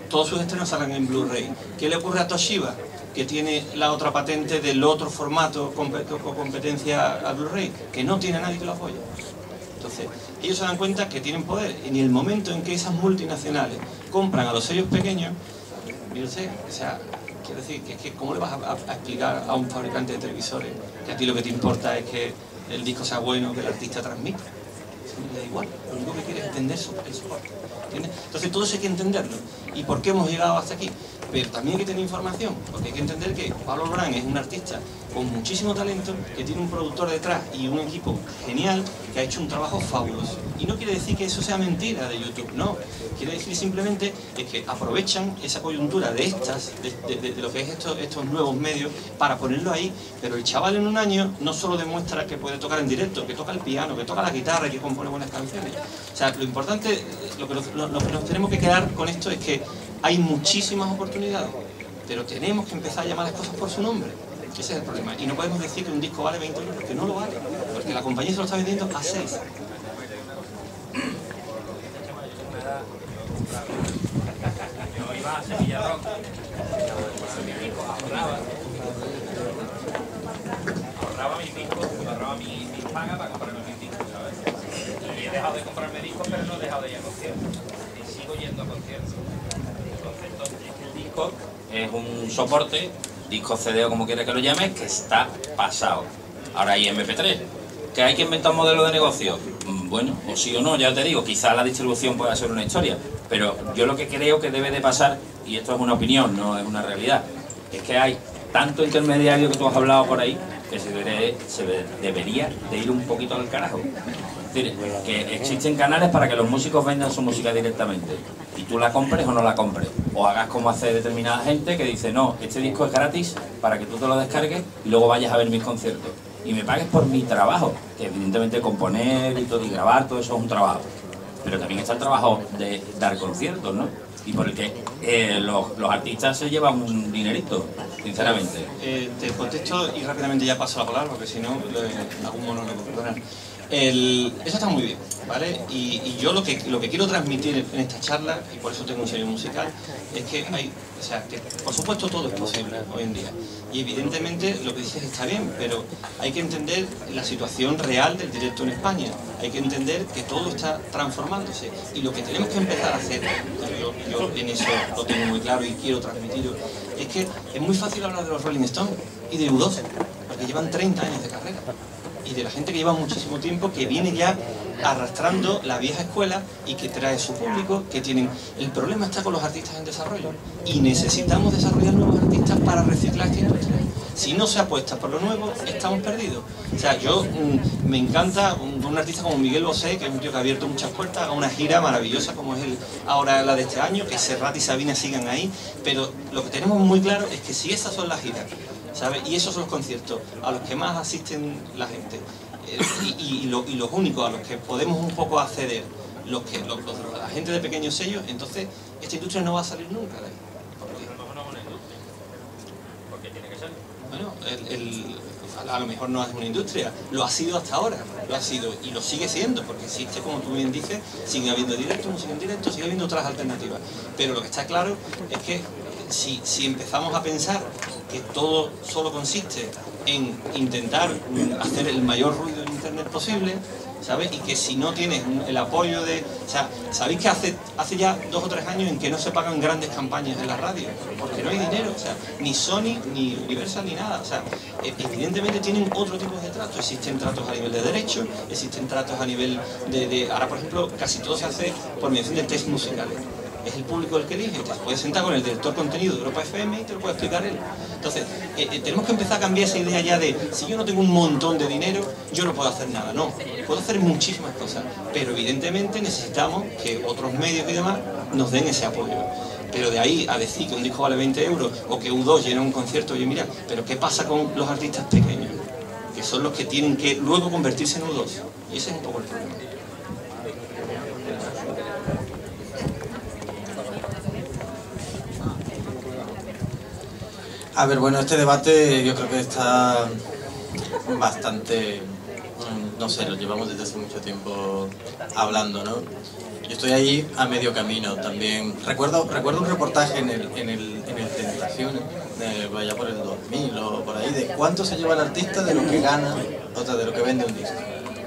todos sus estrenos salgan en Blu-ray. ¿Qué le ocurre a Toshiba? Que tiene la otra patente del otro formato con competencia al Blu-ray, que no tiene a nadie que lo apoye. Entonces, ellos se dan cuenta que tienen poder. En el momento en que esas multinacionales compran a los sellos pequeños, yo no sé, o sea, quiero decir, que ¿cómo le vas a explicar a un fabricante de televisores que a ti lo que te importa es que el disco sea bueno, que el artista transmita? Le da igual, lo único que quiere es entender el soporte, ¿entiendes? Entonces todo eso hay que entenderlo. ¿Y por qué hemos llegado hasta aquí? Pero también hay que tener información, porque hay que entender que Pablo Alborán es un artista con muchísimo talento, que tiene un productor detrás y un equipo genial, que ha hecho un trabajo fabuloso. Y no quiere decir que eso sea mentira de YouTube, no. Quiere decir simplemente que aprovechan esa coyuntura de lo que es estos nuevos medios para ponerlo ahí. Pero el chaval en un año no solo demuestra que puede tocar en directo, que toca el piano, que toca la guitarra y que compone buenas canciones. O sea, lo importante, lo que nos tenemos que quedar con esto es que hay muchísimas oportunidades, pero tenemos que empezar a llamar las cosas por su nombre. Ese es el problema. Y no podemos decir que un disco vale 20 euros, porque no lo vale, porque la compañía se lo está vendiendo a 6.
Yo iba a Sevilla Rock, ahorraba mis discos, ahorraba mis pagas para comprarme mis discos, ¿sabes? Y he dejado de comprarme discos, pero no he dejado de ir a conciertos. Y sigo yendo a conciertos. Entonces, el disco es un soporte, disco CD o como quieras que lo llames, que está pasado. Ahora hay MP3. ¿Que hay que inventar un modelo de negocio? Bueno, o sí o no, ya te digo, quizá la distribución pueda ser una historia, pero yo lo que creo que debe de pasar, y esto es una opinión, no es una realidad, es que hay tanto intermediario que tú has hablado por ahí, que se debería de ir un poquito al carajo. Es decir, que existen canales para que los músicos vendan su música directamente, y tú la compres o no la compres, o hagas como hace determinada gente que dice, no, este disco es gratis para que tú te lo descargues y luego vayas a ver mis conciertos y me pagues por mi trabajo, que evidentemente componer y todo y grabar, todo eso es un trabajo, pero también está el trabajo de dar conciertos, ¿no? Y por el que los artistas se llevan un dinerito, sinceramente.
Te contesto y rápidamente ya paso la palabra, porque si no, algún monólogo, perdonad. Eso está muy bien, ¿vale? Y yo lo que quiero transmitir en esta charla, y por eso tengo un sello musical, es que que por supuesto todo es posible hoy en día. Y evidentemente lo que dices está bien, pero hay que entender la situación real del directo en España. Hay que entender que todo está transformándose. Y lo que tenemos que empezar a hacer, yo en eso lo tengo muy claro y quiero transmitirlo, es que es muy fácil hablar de los Rolling Stones y de U2, porque llevan 30 años de carrera. Y de la gente que lleva muchísimo tiempo, que viene ya arrastrando la vieja escuela y que trae su público, que tienen... El problema está con los artistas en desarrollo y necesitamos desarrollar nuevos artistas para reciclar esta industria. Si no se apuesta por lo nuevo, estamos perdidos. O sea, yo me encanta un artista como Miguel Bosé, que es un tío que ha abierto muchas puertas a una gira maravillosa como es ahora la de este año, que Serrat y Sabina sigan ahí, pero lo que tenemos muy claro es que si esas son las giras, ¿sabes? Y esos son los conciertos a los que más asisten la gente, y los únicos a los que podemos un poco acceder, la gente de pequeños sellos, entonces esta industria no va a salir nunca de ahí. Bueno, a lo mejor no es una industria, lo ha sido hasta ahora, lo ha sido y lo sigue siendo, porque existe, como tú bien dices, sigue habiendo directo, música en directo, sigue habiendo otras alternativas. Pero lo que está claro es que si empezamos a pensar que todo solo consiste en intentar hacer el mayor ruido en internet posible, ¿sabes? Y que si no tienes el apoyo de... O sea, ¿sabéis que hace ya 2 o 3 años en que no se pagan grandes campañas en la radio? Porque no hay dinero, o sea, ni Sony, ni Universal, ni nada. O sea, evidentemente tienen otro tipo de tratos. Existen tratos a nivel de derechos, existen tratos a nivel de... Ahora, por ejemplo, casi todo se hace por mediación de test musicales. Es el público el que elige, te puedes sentar con el director contenido de Europa FM y te lo puede explicar él. Entonces, tenemos que empezar a cambiar esa idea ya de, si yo no tengo un montón de dinero, yo no puedo hacer nada. No, puedo hacer muchísimas cosas, pero evidentemente necesitamos que otros medios y demás nos den ese apoyo. Pero de ahí a decir que un disco vale 20 euros o que U2 llena un concierto, oye mira, pero ¿qué pasa con los artistas pequeños? Que son los que tienen que luego convertirse en U2. Y ese es un poco el problema.
A ver, bueno, este debate yo creo que está bastante, no sé, lo llevamos desde hace mucho tiempo hablando, ¿no? Yo estoy ahí a medio camino también. Recuerdo un reportaje en el Tentaciones, vaya por el 2000 o por ahí, de cuánto se lleva el artista de lo que gana, o sea, de lo que vende un disco.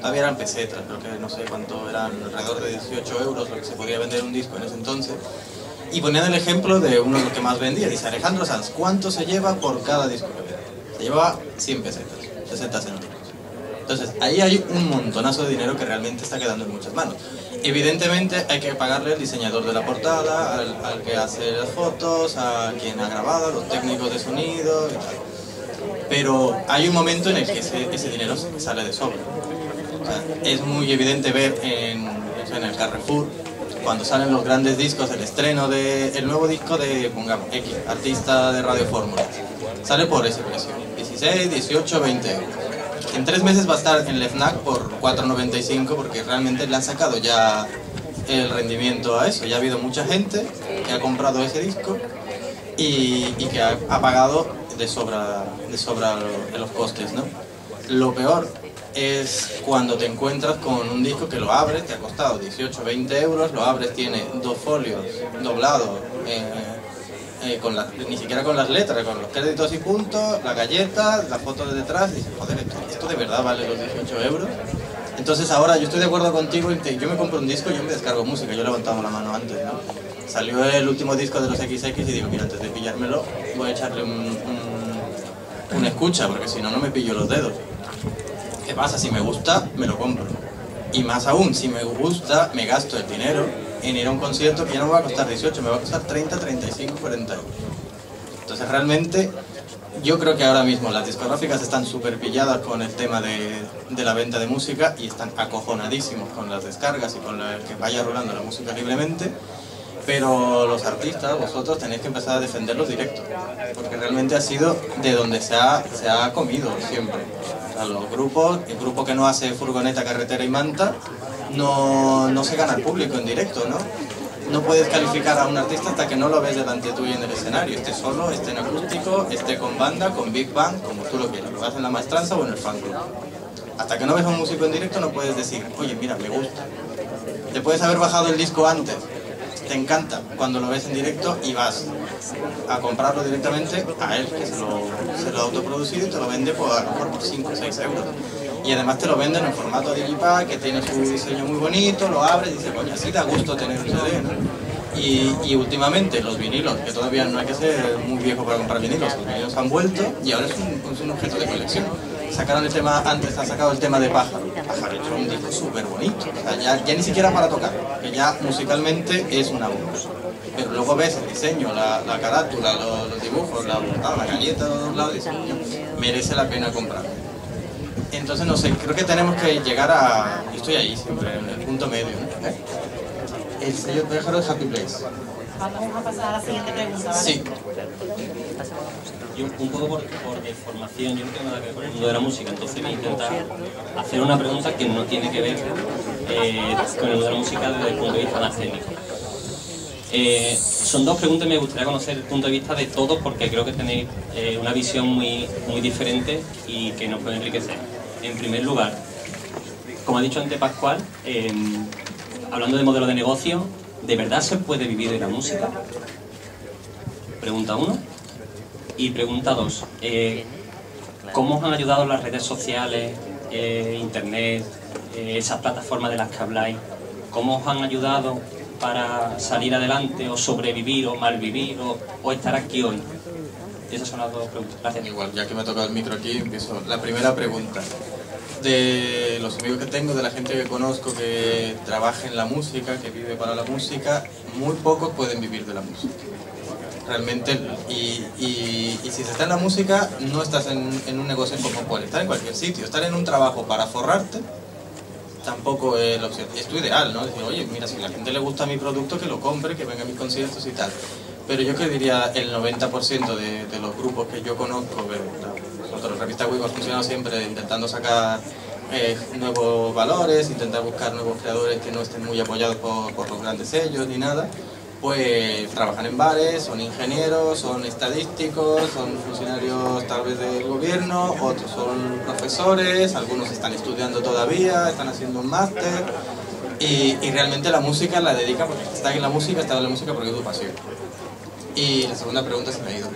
Todavía eran pesetas, creo que no sé cuánto eran, alrededor de 18 euros lo que se podía vender un disco en ese entonces. Y ponían el ejemplo de uno de los que más vendía. Dice, Alejandro Sanz, ¿cuánto se lleva por cada disco que vende? Se llevaba 100 pesetas, 60 céntimos. Entonces, ahí hay un montonazo de dinero que realmente está quedando en muchas manos. Evidentemente hay que pagarle al diseñador de la portada, al que hace las fotos, a quien ha grabado, a los técnicos de sonido y tal. Pero hay un momento en el que ese dinero sale de sobra. O sea, es muy evidente ver en el Carrefour, cuando salen los grandes discos, el estreno del nuevo disco de, pongamos, X, artista de Radio Fórmula, sale por ese precio, 16, 18, 20 euros. En 3 meses va a estar en el FNAC por 4,95 porque realmente le han sacado ya el rendimiento a eso. Ya ha habido mucha gente que ha comprado ese disco y que ha pagado de sobra los costes, ¿no? Lo peor es cuando te encuentras con un disco que lo abres, te ha costado 18, 20 euros, lo abres, tiene 2 folios doblados, ni siquiera con las letras, con los créditos y puntos, la galleta, la foto de detrás, y dices, joder, ¿esto de verdad vale los 18 euros? Entonces ahora yo estoy de acuerdo contigo en que yo me compro un disco y yo me descargo música, yo levantaba la mano antes, ¿no? Salió el último disco de los XX y digo, mira, antes de pillármelo voy a echarle una escucha, porque si no, no me pillo los dedos. ¿Qué pasa? Si me gusta, me lo compro. Y más aún, si me gusta, me gasto el dinero en ir a un concierto que ya no me va a costar 18, me va a costar 30, 35, 40 euros. Entonces realmente, yo creo que ahora mismo las discográficas están súper pilladas con el tema de la venta de música y están acojonadísimos con las descargas y con que vaya rolando la música libremente. Pero los artistas, vosotros tenéis que empezar a defender los directos, porque realmente ha sido de donde se ha comido siempre. O sea, los grupos, el grupo que no hace furgoneta, carretera y manta, no se gana el público en directo, ¿no? No puedes calificar a un artista hasta que no lo ves delante tuyo en el escenario, esté solo, esté en acústico, esté con banda, con big band, como tú lo quieras, lo hagas en la maestranza o en el fan club. Hasta que no ves a un músico en directo no puedes decir, oye, mira, me gusta. Te puedes haber bajado el disco antes, te encanta cuando lo ves en directo y vas a comprarlo directamente a él, que se lo ha autoproducido y te lo vende por, a lo mejor por 5 o 6 euros. Y además te lo venden en formato digipack, que tiene su diseño muy bonito, lo abres y dices, coño, así da gusto tener un CD, ¿no? Y últimamente los vinilos, que todavía no hay que ser muy viejo para comprar vinilos, los vinilos han vuelto y ahora es un objeto de colección. sacaron el tema, antes han sacado el tema de Pájaro. Pájaro es un disco súper bonito, o sea, ya ni siquiera para tocar, que ya musicalmente es una bomba. Pero luego ves el diseño, la carátula, los dibujos, la portada, la galleta de los lados, y dices, merece la pena comprar. Entonces, no sé, creo que tenemos que llegar a... Yo estoy ahí siempre, en el punto medio, ¿no? El sello de Pájaro es Happy Place.
Vamos a pasar a la siguiente pregunta, ¿vale?
Sí.
Yo un poco por deformación, yo no tengo nada que ver con el mundo de la música, entonces me intenta hacer una pregunta que no tiene que ver con el mundo de la música desde el punto de vista más técnico. Son dos preguntas y me gustaría conocer el punto de vista de todos porque creo que tenéis una visión muy diferente y que nos puede enriquecer. En primer lugar, como ha dicho antes Pascual, hablando de modelo de negocio, ¿de verdad se puede vivir de la música? Pregunta 1. Y pregunta 2. ¿Cómo os han ayudado las redes sociales, internet, esas plataformas de las que habláis? ¿Cómo os han ayudado para salir adelante o sobrevivir o malvivir o estar aquí hoy? Esas son las dos preguntas. Gracias.
Igual, ya que me ha tocado el micro aquí, empiezo. La primera pregunta. De los amigos que tengo, de la gente que conozco que trabaja en la música, que vive para la música, muy pocos pueden vivir de la música. Realmente, y si se está en la música, no estás en un negocio como puedes estar en cualquier sitio. Estar en un trabajo para forrarte tampoco es la opción. Es tu ideal, ¿no? Decir, oye, mira, si a la gente le gusta mi producto, que lo compre, que venga a mis conciertos y tal. Pero yo que diría el 90% de los grupos que yo conozco, nosotros, la revista Wii, ha funcionado siempre intentando sacar nuevos valores, intentar buscar nuevos creadores que no estén muy apoyados por los grandes sellos ni nada. Pues trabajan en bares, son ingenieros, son estadísticos, son funcionarios tal vez del gobierno, otros son profesores, algunos están estudiando todavía, están haciendo un máster y realmente la música la dedican porque está en la música porque es tu pasión. Y la segunda pregunta se me ha ido.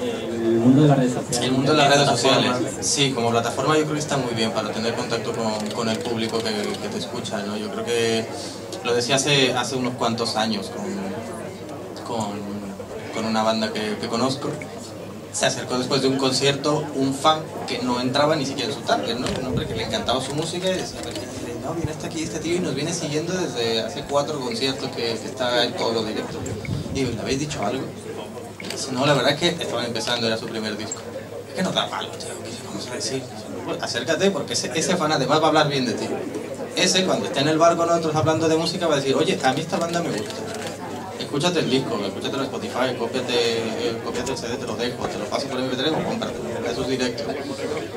El mundo de las redes sociales.
El mundo de las redes sociales, sí, como plataforma yo creo que está muy bien para tener contacto con el público que te escucha, ¿no? Yo creo que lo decía hace unos cuantos años con una banda que conozco. Se acercó después de un concierto un fan que no entraba ni siquiera en su target, ¿no? Un hombre que le encantaba su música y decía, no, viene hasta aquí este tío y nos viene siguiendo desde hace 4 conciertos que está en todos los directos. Y digo, ¿le habéis dicho algo? No, la verdad es que estaban empezando, era su primer disco. Es que nos da palo, tío, ¿qué le vamos a decir? Pues acércate porque ese fan además va a hablar bien de ti. Ese, cuando esté en el bar con otros hablando de música, va a decir, oye, a mí esta banda me gusta. Escúchate el disco, escúchate en Spotify, cópiate el CD, te lo dejo, te lo paso por MP3 o cómpratelo, eso es directo.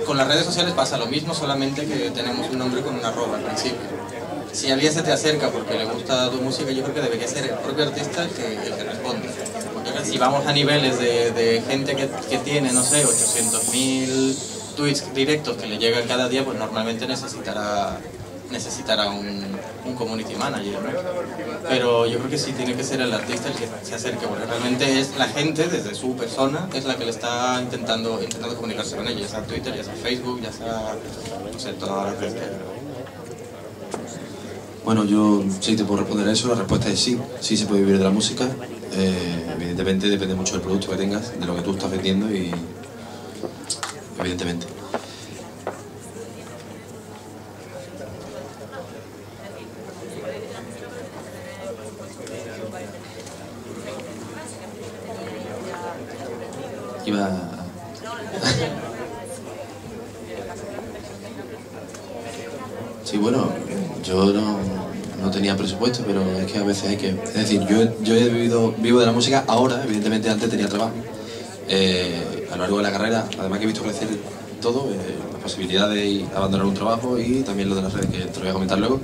Con las redes sociales pasa lo mismo, solamente que tenemos un nombre con una arroba al principio. Si alguien se te acerca porque le gusta tu música, yo creo que debería ser el propio artista el que responde. Porque si vamos a niveles de gente que tiene, no sé, 800.000 tweets directos que le llegan cada día, pues normalmente necesitará un community manager, ¿no? Pero yo creo que sí tiene que ser el artista el que se acerque, porque realmente es la gente, desde su persona, es la que le está intentando comunicarse con ella, ya sea Twitter, ya sea Facebook, ya sea, no sé, todas las redes que...
Bueno, yo sí te puedo responder a eso, la respuesta es sí, sí se puede vivir de la música, evidentemente depende mucho del producto que tengas, de lo que tú estás vendiendo y evidentemente. Sí, bueno, yo no tenía presupuesto, pero es que a veces hay que... Es decir, yo vivo de la música ahora, evidentemente antes tenía trabajo. A lo largo de la carrera, además que he visto crecer todo, la posibilidad de abandonar un trabajo y también lo de las redes, que te lo voy a comentar luego.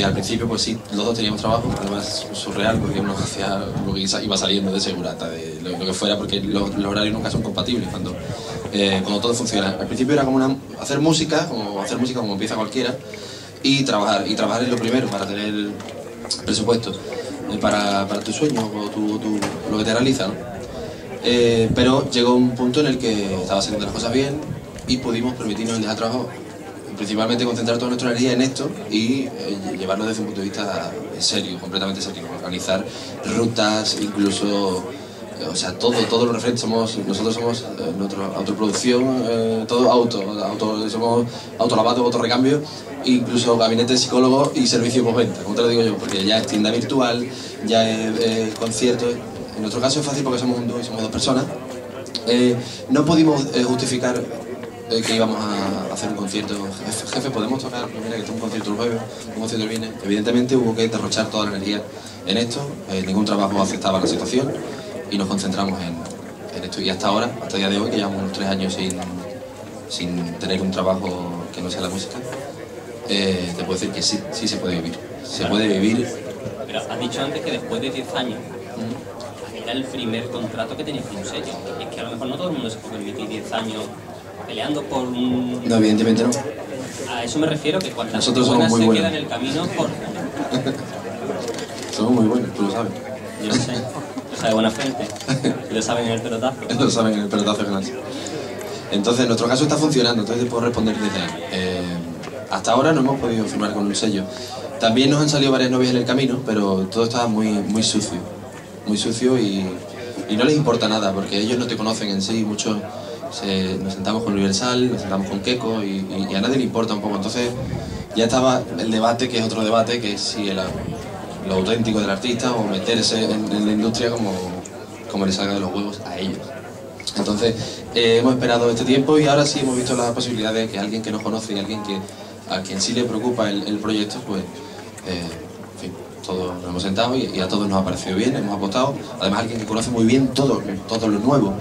Al principio, pues sí, los dos teníamos trabajo, además surreal, porque uno hacía lo que iba saliendo de segurata, de lo que fuera, porque los horarios nunca son compatibles cuando todo funciona. Al principio era como hacer música como empieza cualquiera, y trabajar es lo primero para tener presupuesto para tu sueño o lo que te realiza, ¿no? Pero llegó un punto en el que estaba haciendo las cosas bien y pudimos permitirnos dejar trabajo, principalmente concentrar toda nuestra energía en esto y llevarlo desde un punto de vista serio, completamente serio, organizar rutas, incluso o sea, todo lo referente, nosotros somos nuestra autoproducción, todo somos autolavado, autorrecambio, incluso gabinete de psicólogo y servicio postventa, como te lo digo yo, porque ya es tienda virtual, ya es conciertos. En nuestro caso es fácil porque somos un dúo y somos 2 personas. No pudimos justificar que íbamos a hacer un concierto. Jefe, ¿podemos tocar? Mira, que tengo un concierto el jueves, un concierto el viernes. Evidentemente hubo que derrochar toda la energía en esto, ningún trabajo aceptaba la situación y nos concentramos en esto. Y hasta ahora, hasta el día de hoy, que llevamos unos 3 años sin tener un trabajo que no sea la música, te puedo decir que sí se puede vivir. Se puede vivir.
Pero has dicho antes que después de 10 años era el primer contrato que tenías con un sello. Es que a lo mejor no todo el mundo se puede permitir 10 años peleando por un...
No, evidentemente no.
A eso me refiero, que cuando
nosotros somos muy
se
buenos.
queda en el camino por...
Somos muy buenos, tú lo sabes.
Yo lo sé, lo sabe buena gente, lo saben en el pelotazo.
Lo saben en el pelotazo que lanza. Entonces, en nuestro caso está funcionando, entonces te puedo responder desde ahí. Hasta ahora no hemos podido firmar con un sello. También nos han salido varias novias en el camino, pero todo está muy sucio. Muy sucio y no les importa nada, porque ellos no te conocen en sí. Muchos nos sentamos con Universal, nos sentamos con Keiko y a nadie le importa un poco. Entonces ya estaba el debate, que es otro debate, que es si lo auténtico del artista o meterse en la industria como le salga de los huevos a ellos. Entonces hemos esperado este tiempo y ahora sí hemos visto la posibilidad de que alguien que nos conoce y alguien a quien sí le preocupa el proyecto, pues en fin, todos nos hemos sentado y a todos nos ha parecido bien, hemos apostado. Además, alguien que conoce muy bien todo lo nuevo.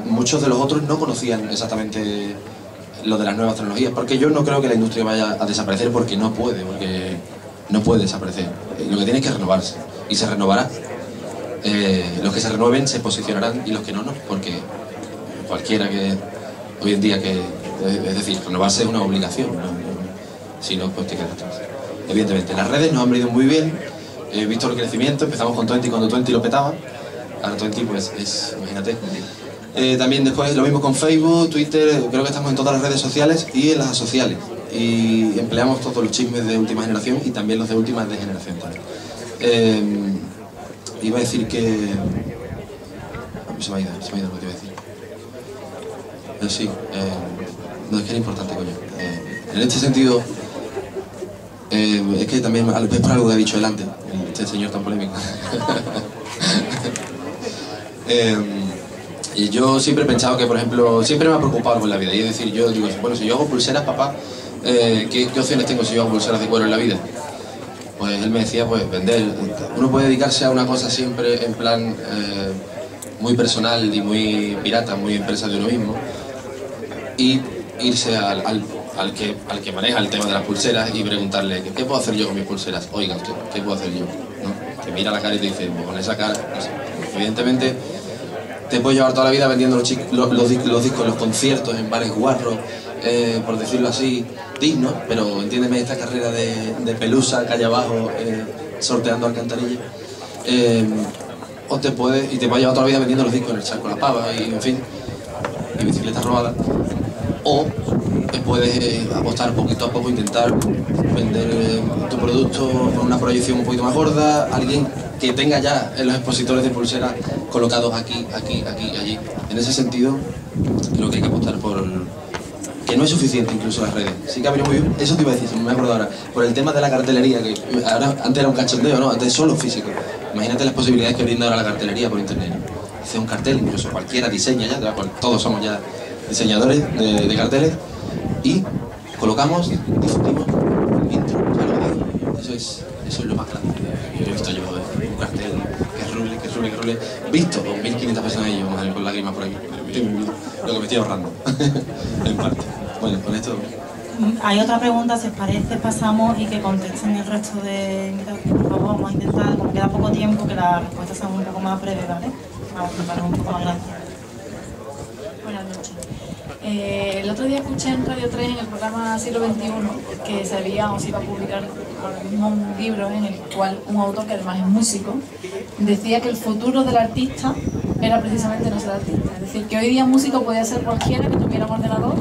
Muchos de los otros no conocían exactamente lo de las nuevas tecnologías, porque yo no creo que la industria vaya a desaparecer, porque no puede desaparecer. Lo que tiene es que renovarse, y se renovará. Los que se renueven se posicionarán y los que no, porque cualquiera que hoy en día es decir, renovarse es una obligación, ¿no? Si no, pues te quedas atrás. Evidentemente, las redes nos han venido muy bien, he visto el crecimiento, empezamos con Twenty cuando Twenty lo petaba, ahora Twenty pues imagínate. También después lo mismo con Facebook, Twitter, creo que estamos en todas las redes sociales y en las asociales. Y empleamos todos los chismes de última generación y también los de última generación también. Iba a decir que... se me ha ido lo que iba a decir. Sí, no, es que era importante, coño. En este sentido, es que también es por algo que ha dicho delante, este señor tan polémico. Y yo siempre he pensado que, por ejemplo, siempre me ha preocupado con la vida. Y es decir, yo digo, bueno, si yo hago pulseras, papá, ¿qué opciones tengo si yo hago pulseras de cuero en la vida? Pues él me decía, pues vender. Uno puede dedicarse a una cosa siempre en plan muy personal y muy pirata, muy empresa de uno mismo, y irse al que maneja el tema de las pulseras y preguntarle, ¿qué puedo hacer yo con mis pulseras? Oiga usted, ¿qué puedo hacer yo? ¿No? Te mira la cara y te dice, pues con esa cara, no sé. Evidentemente, te puedes llevar toda la vida vendiendo los discos, los conciertos en bares guarros, por decirlo así, dignos, pero entiéndeme esta carrera de pelusa, calle abajo, sorteando alcantarillas, o te puedes llevar toda la vida vendiendo los discos en el charco La Pava y en fin, y bicicletas robadas, o puedes apostar poquito a poco, intentar vender tu producto con una proyección un poquito más gorda, alguien que tenga ya en los expositores de pulseras colocados aquí, allí. En ese sentido, creo que hay que apostar por... que no es suficiente incluso las redes. Sí que ha venido muy bien, eso te iba a decir, no me acuerdo ahora, por el tema de la cartelería, que ahora antes era un cachondeo, ¿no? Antes solo físico. Imagínate las posibilidades que brinda ahora la cartelería por internet. Hacer un cartel, incluso cualquiera diseña ya, todos somos ya diseñadores de carteles, y colocamos, difundimos el intro, eso es lo más grande que he visto yo, un cartel que rule, visto con 1500 personas y yo con lágrimas por aquí, lo que me estoy ahorrando, en parte. Bueno, con esto...
Hay otra pregunta, si os parece pasamos y que contesten el resto de invitados. Por favor, vamos a intentar, como queda poco tiempo, que las respuestas sean un poco más breves, ¿vale? Vamos a preparar un poco más grande.
Buenas noches. El otro día escuché en Radio 3, en el programa Siglo XXI, que se iba a publicar ahora mismo un libro en el cual un autor, que además es músico, decía que el futuro del artista era precisamente no ser artista. Es decir, que hoy día músico podía ser cualquiera que tuviera un ordenador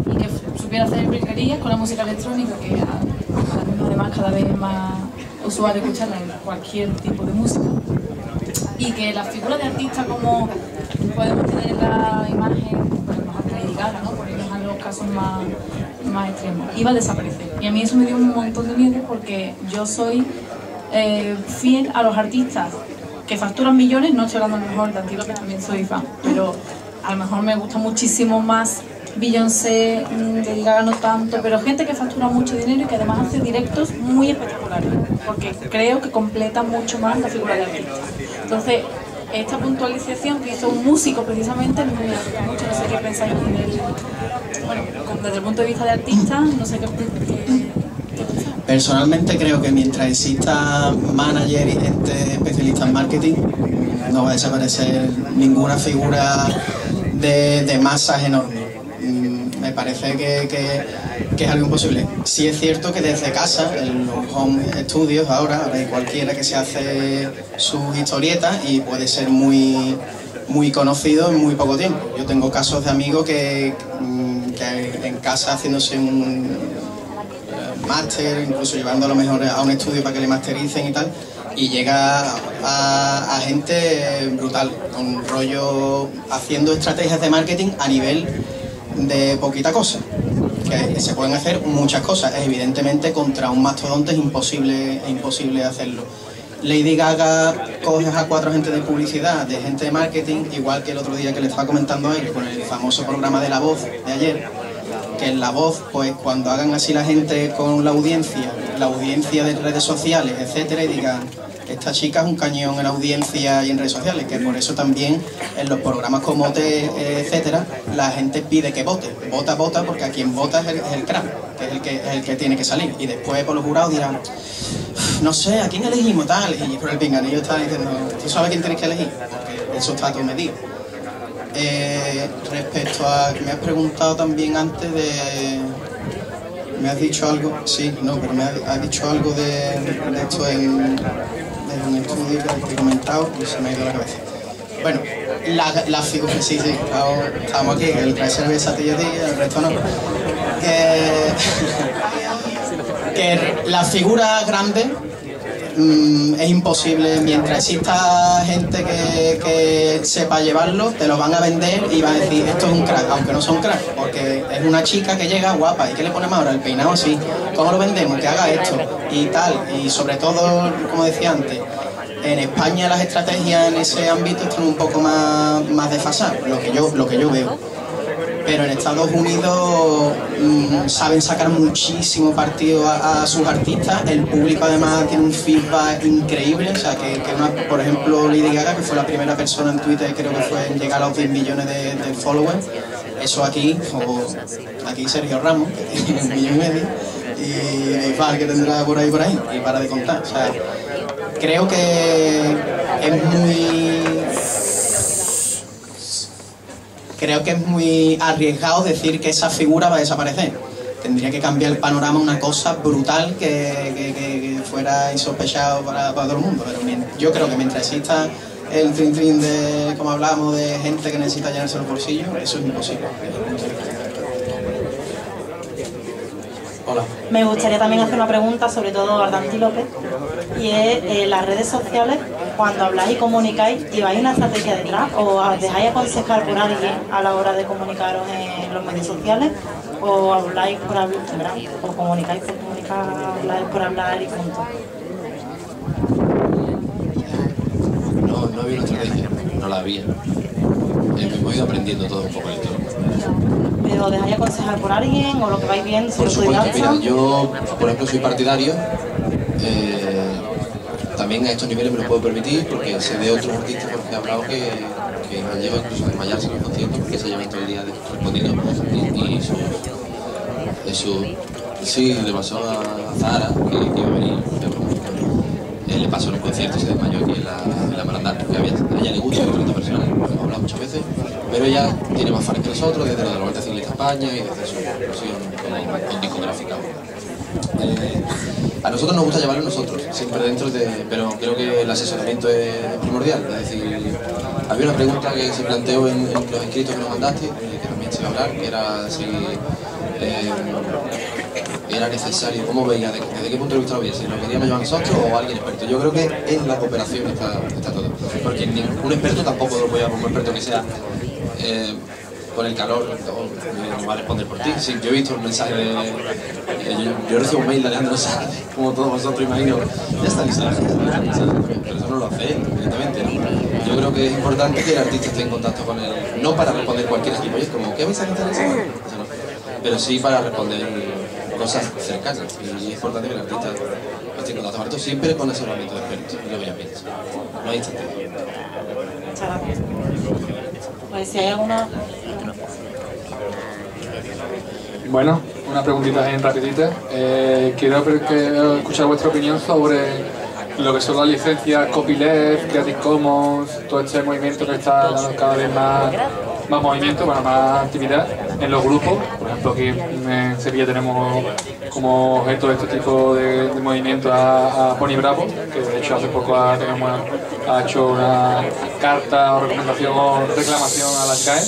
y que supiera hacer virguerías con la música electrónica, que además cada vez es más usual escucharla en cualquier tipo de música. y que la figura de artista como podemos tener en la imagen, por ejemplo, Lady Gaga, ¿no? Por irnos a los casos más extremos, iba a desaparecer. Y a mí eso me dio un montón de miedo porque yo soy fiel a los artistas que facturan millones. No estoy hablando a lo mejor de Antílope, que también soy fan, pero a lo mejor me gusta muchísimo más Beyoncé, Lady Gaga no tanto, pero gente que factura mucho dinero y que además hace directos muy espectaculares, porque creo que completa mucho más la figura del artista. Entonces, esta puntualización que hizo un músico precisamente me gusta mucho. No sé qué pensáis desde el punto de vista de artista, no sé qué
Personalmente creo que mientras exista manager y gente especialista en marketing, no va a desaparecer ninguna figura de masas enorme. Me parece que es algo imposible. Sí es cierto que desde casa, en los home studios ahora hay cualquiera que se hace sus historietas y puede ser muy conocido en muy poco tiempo. Yo tengo casos de amigos que en casa haciéndose un máster, incluso llevando a lo mejor a un estudio para que le mastericen y tal, y llega a gente brutal, con rollo haciendo estrategias de marketing a nivel de poquita cosa, que se pueden hacer muchas cosas. Evidentemente contra un mastodonte es imposible hacerlo. Lady Gaga coges a 4 agentes de publicidad, de gente de marketing, igual que el otro día que le estaba comentando a él con el famoso programa de La Voz de ayer, que en La Voz, pues cuando hagan así la gente con la audiencia de redes sociales, etcétera, y digan, esta chica es un cañón en audiencia y en redes sociales, que por eso también en los programas como OT, etcétera, la gente pide que vote. Vota, porque a quien vota es el crack, que es el que tiene que salir. Y después por los jurados dirán, no sé, ¿a quién elegimos tal? Y por el pinganillo está diciendo, ¿tú sabes quién tienes que elegir? Porque eso está todo medido. Respecto a que me has preguntado también antes de... ¿Me has dicho algo? Sí, no, pero me has dicho algo de esto de un estudio que he comentado y se me ha ido la cabeza. Bueno, la figura... Sí, estamos aquí, el trae cerveza a ti y a ti, el resto no. Que la figura grande es imposible. Mientras exista gente que sepa llevarlo, te lo van a vender y van a decir, esto es un crack, aunque no son crack, porque es una chica que llega guapa. ¿Y qué le ponemos ahora? El peinado así. ¿Cómo lo vendemos? Que haga esto y tal. Y sobre todo, como decía antes, en España las estrategias en ese ámbito están un poco más desfasadas, lo que yo veo. Pero en Estados Unidos saben sacar muchísimo partido a sus artistas. El público además tiene un feedback increíble. O sea, por ejemplo, Lady Gaga, que fue la primera persona en Twitter, creo que fue en llegar a los 10 millones de followers. Eso aquí Sergio Ramos, que tiene 1,5 millones, y Far, que tendrá por ahí, y para de contar. O sea, creo que es muy arriesgado decir que esa figura va a desaparecer. Tendría que cambiar el panorama, una cosa brutal que fuera insospechado para todo el mundo. Pero yo creo que mientras exista el trin de, como hablamos, de gente que necesita llenarse los bolsillos, eso es imposible. Hola.
Me gustaría también hacer una pregunta, sobre todo a Antílope, y es las redes sociales, cuando habláis y comunicáis, ¿lleváis una estrategia detrás o os dejáis aconsejar por alguien a la hora de comunicaros en los medios sociales? ¿O habláis por hablar, o comunicáis por comunicar, habláis por hablar y punto?
No había una estrategia, no la había. Hemos ido aprendiendo todo un poco el tiempo.
¿Pero os dejáis aconsejar por alguien o lo que vais viendo?
Por supuesto, mira, yo por ejemplo soy partidario, también a estos niveles me lo puedo permitir porque sé de otros artistas porque he hablado que nos lleva incluso a desmayarse en los conciertos porque se llevan todo el día respondiendo y sí, le pasó a Zara que iba a venir, le pasó en un concierto, se desmayó aquí en la Marandar porque a ella le gusta, hay 30 personas, lo hemos hablado muchas veces, pero ella tiene más fans que nosotros desde la Vuelta Ciclista España y desde su inclusión con discográfica. A nosotros nos gusta llevarlo nosotros, siempre dentro pero creo que el asesoramiento es primordial. Es decir, había una pregunta que se planteó en los escritos que nos mandaste, que también se iba a hablar, que era si era necesario? ¿Cómo veía? ¿Desde qué punto de vista lo veía? ¿Si lo queríamos llevar nosotros o alguien experto? Yo creo que en la cooperación está todo. Porque un experto tampoco lo voy a poner, un experto que sea con el calor, no va a responder por ti. Sí, yo he visto un mensaje de... yo recibo un mail de Alejandro Sanz, como todos vosotros, imagino. Ya está listo, pero eso no lo hace él, evidentemente, ¿no? Yo creo que es importante que el artista esté en contacto con él, no para responder cualquier tipo, es como, ¿qué vais a cantar eso? Pero sí para responder cosas cercanas. Y es importante que el artista esté en contacto con esto, siempre con asesoramiento de expertos, y lo vean bien. No hay instante.
Muchas gracias. Pues si hay alguna...
Bueno, una preguntita bien rapidita. Quiero escuchar vuestra opinión sobre lo que son las licencias Copyleft, Creative Commons, todo este movimiento que está dando cada vez más movimiento, bueno, más actividad en los grupos. Por ejemplo, aquí en Sevilla tenemos como objeto de este tipo de movimiento a Pony Bravo, que de hecho hace poco ha hecho una carta o recomendación o reclamación a la SGAE.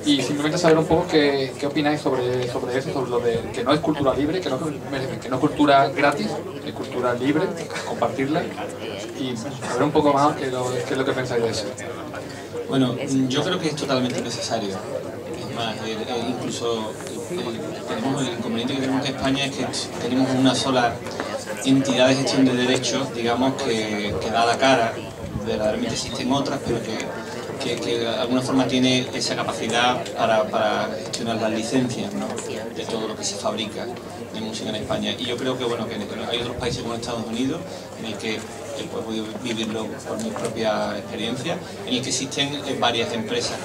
Y simplemente saber un poco qué opináis sobre eso, sobre lo de que no es cultura libre, que no es cultura gratis, es cultura libre, compartirla, y saber un poco más qué es lo que pensáis de eso.
Bueno, yo creo que es totalmente necesario. Es más, incluso tenemos el inconveniente que tenemos en España es que tenemos una sola entidad de gestión de derechos, digamos, que da la cara. Verdaderamente existen otras, pero que de alguna forma tiene esa capacidad para gestionar las licencias, ¿no?, de todo lo que se fabrica de música en España. Y yo creo que, bueno, que hay otros países como Estados Unidos, en el que he podido vivirlo por mi propia experiencia, en el que existen varias empresas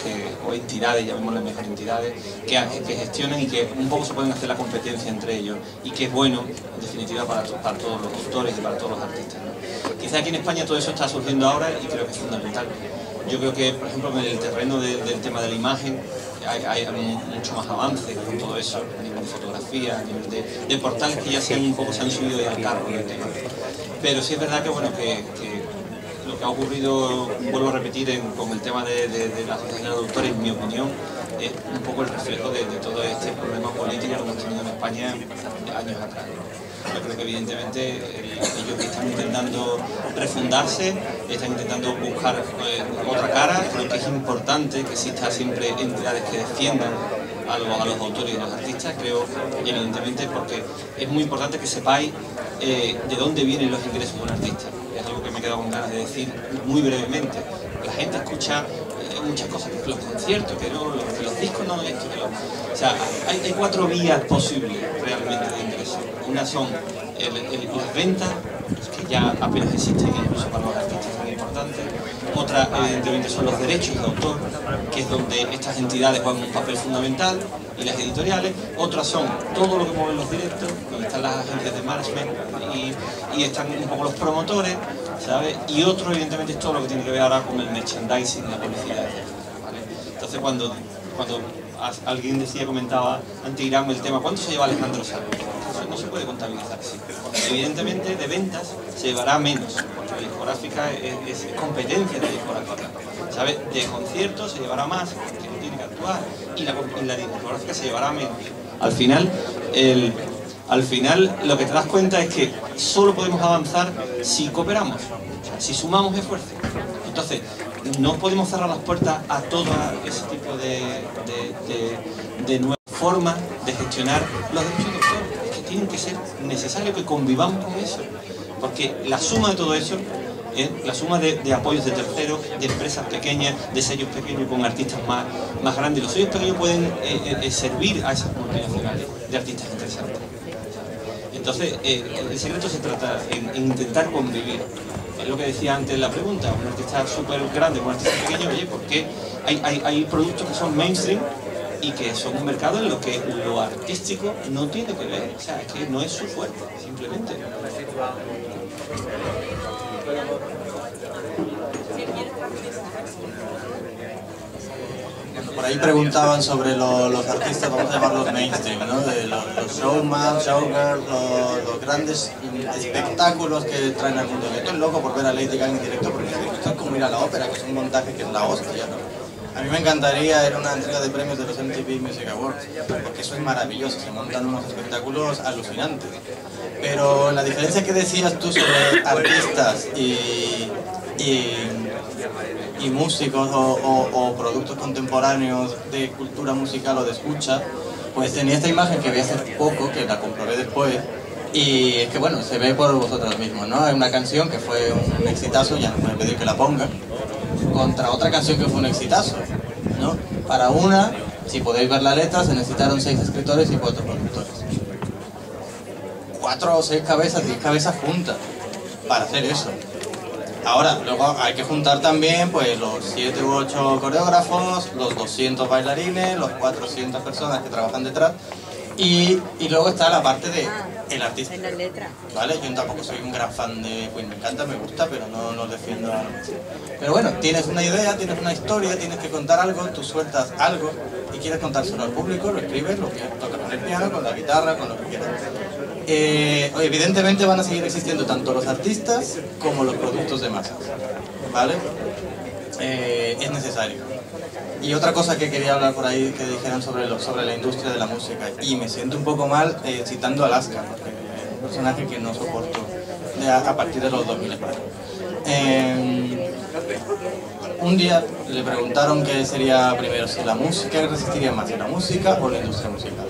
o entidades, llamémoslas mejor entidades, que gestionan y que un poco se pueden hacer la competencia entre ellos, y que es bueno, en definitiva, para todos los autores y para todos los artistas, ¿no? Quizá aquí en España todo eso está surgiendo ahora y creo que es fundamental. Yo creo que, por ejemplo, en el terreno del tema de la imagen hay mucho más avance con todo eso, a nivel de fotografía, a nivel de portales que ya se han subido al cargo del tema. Pero sí es verdad que, bueno, que lo que ha ocurrido, vuelvo a repetir, con el tema de la asociación de autores, en mi opinión, es un poco el reflejo de todo este problema político que hemos tenido en España años atrás. Yo creo que evidentemente ellos están intentando refundarse, están intentando buscar otra cara. Creo que es importante que exista siempre entidades que defiendan a los autores y a los artistas, creo, evidentemente, porque es muy importante que sepáis de dónde vienen los ingresos de un artista. Es algo que me he quedado con ganas de decir muy brevemente. La gente escucha muchas cosas, que los conciertos, que los discos no, esto, o sea, hay cuatro vías posibles realmente de ingreso. Una son las ventas, que ya apenas existen incluso para los artistas, muy importantes. Otra, evidentemente, son los derechos de autor, que es donde estas entidades juegan un papel fundamental, y las editoriales. Otras son todo lo que mueven los directos, donde están las agencias de management y están un poco los promotores, ¿sabes? Y otro, evidentemente, es todo lo que tiene que ver ahora con el merchandising, la publicidad, ¿vale? Entonces, cuando alguien comentaba ante Irán el tema, ¿cuánto se lleva Alejandro Sanz? No se puede contabilizar así. Evidentemente, de ventas se llevará menos, porque la discográfica es competencia de la discográfica, ¿sabes? De conciertos se llevará más, porque no tiene que actuar, y la discográfica se llevará menos. Al final, lo que te das cuenta es que solo podemos avanzar si cooperamos, o sea, si sumamos esfuerzos. Entonces, no podemos cerrar las puertas a todo ese tipo de nuevas formas de gestionar los derechos de autor. Es que tienen que ser necesario que convivamos con eso, porque la suma de todo eso es la suma de apoyos de terceros, de empresas pequeñas, de sellos pequeños con artistas más grandes. Los sellos pequeños pueden servir a esas multinacionales de artistas interesantes. Entonces, el secreto se trata en intentar convivir. Es lo que decía antes en la pregunta, un artista súper grande, un artista pequeño, oye, ¿por qué hay productos que son mainstream y que son un mercado en lo que lo artístico no tiene que ver? O sea, es que no es su fuerte, simplemente.
Por ahí preguntaban sobre los artistas, vamos a llamarlos mainstream, ¿no? De los showman, showgirls, los grandes espectáculos que traen al mundo. Yo estoy loco por ver a Lady Gaga en directo, porque esto es como ir a la ópera, que es un montaje que es la hostia, ¿no? A mí me encantaría ir a una entrega de premios de los MTV Music Awards, porque eso es maravilloso, se montan unos espectáculos alucinantes. Pero la diferencia que decías tú sobre artistas y músicos o productos contemporáneos de cultura musical o de escucha, pues tenía esta imagen que vi hace poco, que la comprobé después, y es que bueno, se ve por vosotros mismos, ¿no? Hay una canción que fue un exitazo, ya no pueden pedir que la ponga, contra otra canción que fue un exitazo, ¿no? Para una, si podéis ver la letra, se necesitaron 6 escritores y 4 productores. 4 o 6 cabezas, 10 cabezas juntas para hacer eso. Ahora, luego hay que juntar también pues los 7 u 8 coreógrafos, los 200 bailarines, los 400 personas que trabajan detrás y luego está la parte de el artista. ¿Vale? Yo tampoco soy un gran fan de Queen, me encanta, me gusta, pero no defiendo a... Pero bueno, tienes una idea, tienes una historia, tienes que contar algo, tú sueltas algo y quieres contárselo al público, lo escribes, lo que tocas con el piano, con la guitarra, con lo que quieras. Evidentemente van a seguir existiendo tanto los artistas como los productos de masas, ¿vale? Es necesario. Y otra cosa que quería hablar por ahí, que dijeran sobre la industria de la música, y me siento un poco mal citando a Alaska, porque es un personaje que no soporto a partir de los 2000. Un día le preguntaron qué sería primero, si la música resistiría más, la música o la industria musical.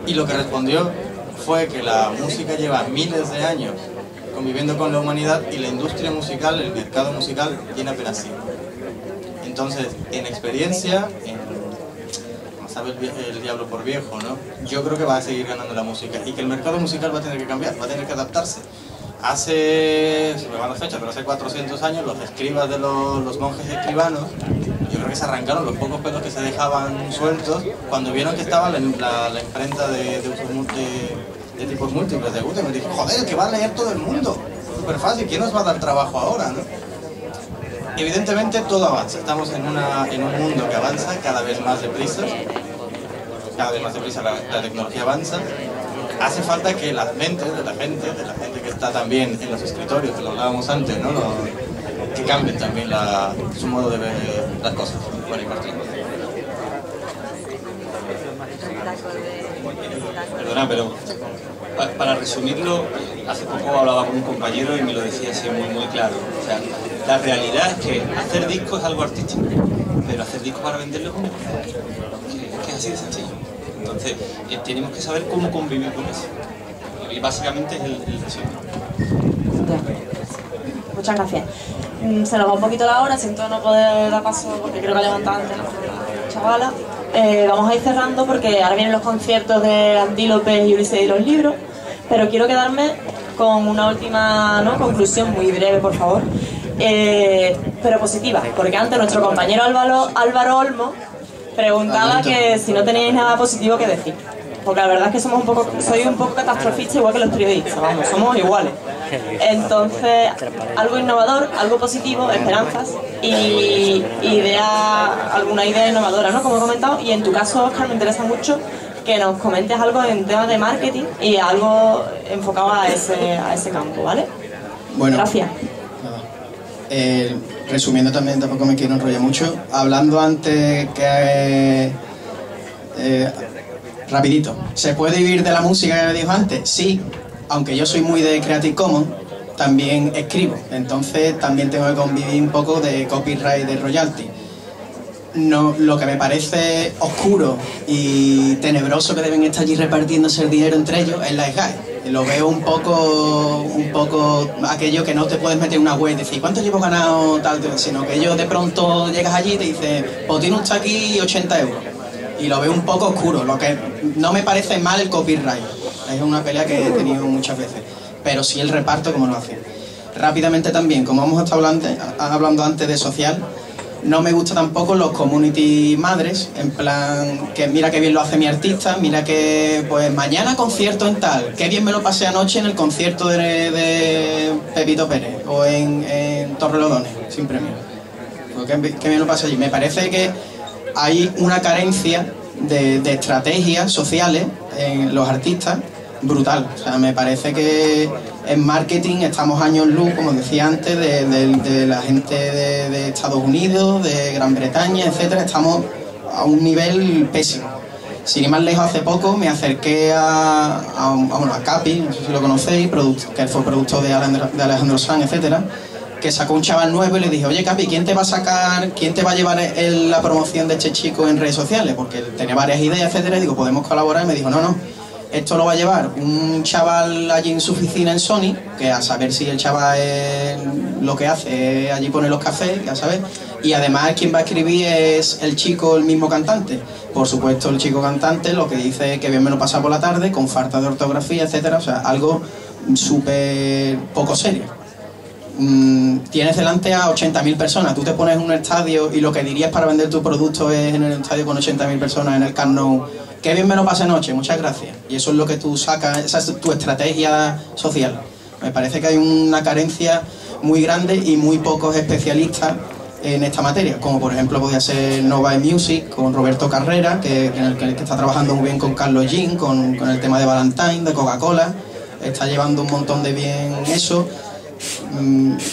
Y lo que respondió fue que la música lleva miles de años conviviendo con la humanidad y la industria musical, el mercado musical, tiene apenas 100. Entonces, en experiencia, como sabe el diablo por viejo, ¿no? Yo creo que va a seguir ganando la música y que el mercado musical va a tener que cambiar, va a tener que adaptarse. Hace, se me van las fechas, pero hace 400 años los escribas de los monjes escribanos, yo creo que se arrancaron los pocos pelos que se dejaban sueltos cuando vieron que estaba la imprenta de tipos múltiples de Gutenberg. Me dije, joder, que va a leer todo el mundo, súper fácil, ¿quién nos va a dar trabajo ahora, no? Evidentemente todo avanza, estamos en un mundo que avanza cada vez más deprisa, la tecnología avanza. Hace falta que la gente que está también en los escritorios, que lo hablábamos antes, ¿no? Que cambien también su modo de ver las cosas. Bueno, y Martín.
Perdona, pero para resumirlo, hace poco hablaba con un compañero y me lo decía así muy claro. O sea, la realidad es que hacer discos es algo artístico, pero hacer discos para venderlos es un negocio. Que es así de sencillo. Entonces, tenemos que saber cómo convivir con eso. Y básicamente es el resumen.
Muchas gracias. Se nos va un poquito la hora, siento no poder dar paso porque creo que ha levantado antes la chavala. Vamos a ir cerrando porque ahora vienen los conciertos de Antílope y Ulises y los libros, pero quiero quedarme con una última conclusión muy breve, por favor, pero positiva, porque antes nuestro compañero Álvaro Olmo preguntaba que si no teníais nada positivo que decir, porque la verdad es que soy un poco catastrofista igual que los periodistas, vamos, somos iguales. Entonces, algo innovador, algo positivo, esperanzas y alguna idea innovadora, ¿no? Como he comentado, y en tu caso, Óscar, me interesa mucho que nos comentes algo en temas de marketing y algo enfocado a ese campo, ¿vale?
Bueno,
gracias.
Resumiendo también, tampoco me quiero enrollar mucho, hablando antes que... rapidito, ¿se puede vivir de la música que me dijo antes? Sí, aunque yo soy muy de Creative Commons, también escribo, entonces también tengo que convivir un poco de copyright, de royalty. No, lo que me parece oscuro y tenebroso que deben estar allí repartiéndose el dinero entre ellos es la SGAE. Lo veo un poco aquello que no te puedes meter en una web y decir ¿cuánto llevo ganado? Tal, sino que ellos de pronto llegas allí y te dicen pues tiene usted aquí 80 euros. Y lo veo un poco oscuro, lo que no me parece mal el copyright. Es una pelea que he tenido muchas veces, pero sí el reparto como lo hacen. Rápidamente también, como hemos estado hablando antes de social, no me gusta tampoco los community madres, en plan, que mira qué bien lo hace mi artista, mira que pues mañana concierto en tal, qué bien me lo pasé anoche en el concierto de Pepito Pérez o en Torrelodones, sin premio. Pues qué bien lo pasé allí. Me parece que hay una carencia de estrategias sociales en los artistas brutal. O sea, me parece que En marketing estamos años luz, como decía antes, de la gente de Estados Unidos, de Gran Bretaña, etcétera. Estamos a un nivel pésimo. Sin ir más lejos, hace poco me acerqué a Capi, no sé si lo conocéis, que fue productor de Alejandro Sanz, etcétera, que sacó un chaval nuevo y le dije, oye Capi, ¿quién te va a llevar la promoción de este chico en redes sociales? Porque tenía varias ideas, etcétera, y digo, ¿podemos colaborar? Y me dijo, no, esto lo va a llevar un chaval allí en su oficina en Sony, que a saber si el chaval lo que hace es allí poner los cafés, ya sabes, y además quien va a escribir es el chico, el mismo cantante. Por supuesto, el chico cantante lo que dice es que bien me lo pasa por la tarde, con falta de ortografía, etcétera, o sea, algo súper poco serio. Tienes delante a 80.000 personas, tú te pones en un estadio y lo que dirías para vender tu producto es en el estadio con 80.000 personas, en el Camp Nou, qué bien me lo pasé anoche, muchas gracias. Y eso es lo que tú sacas, esa es tu estrategia social. Me parece que hay una carencia muy grande y muy pocos especialistas en esta materia, como por ejemplo podría ser Nova Music con Roberto Carrera, que está trabajando muy bien con Carlos Jean, con el tema de Valentine, de Coca-Cola, está llevando un montón de bien eso.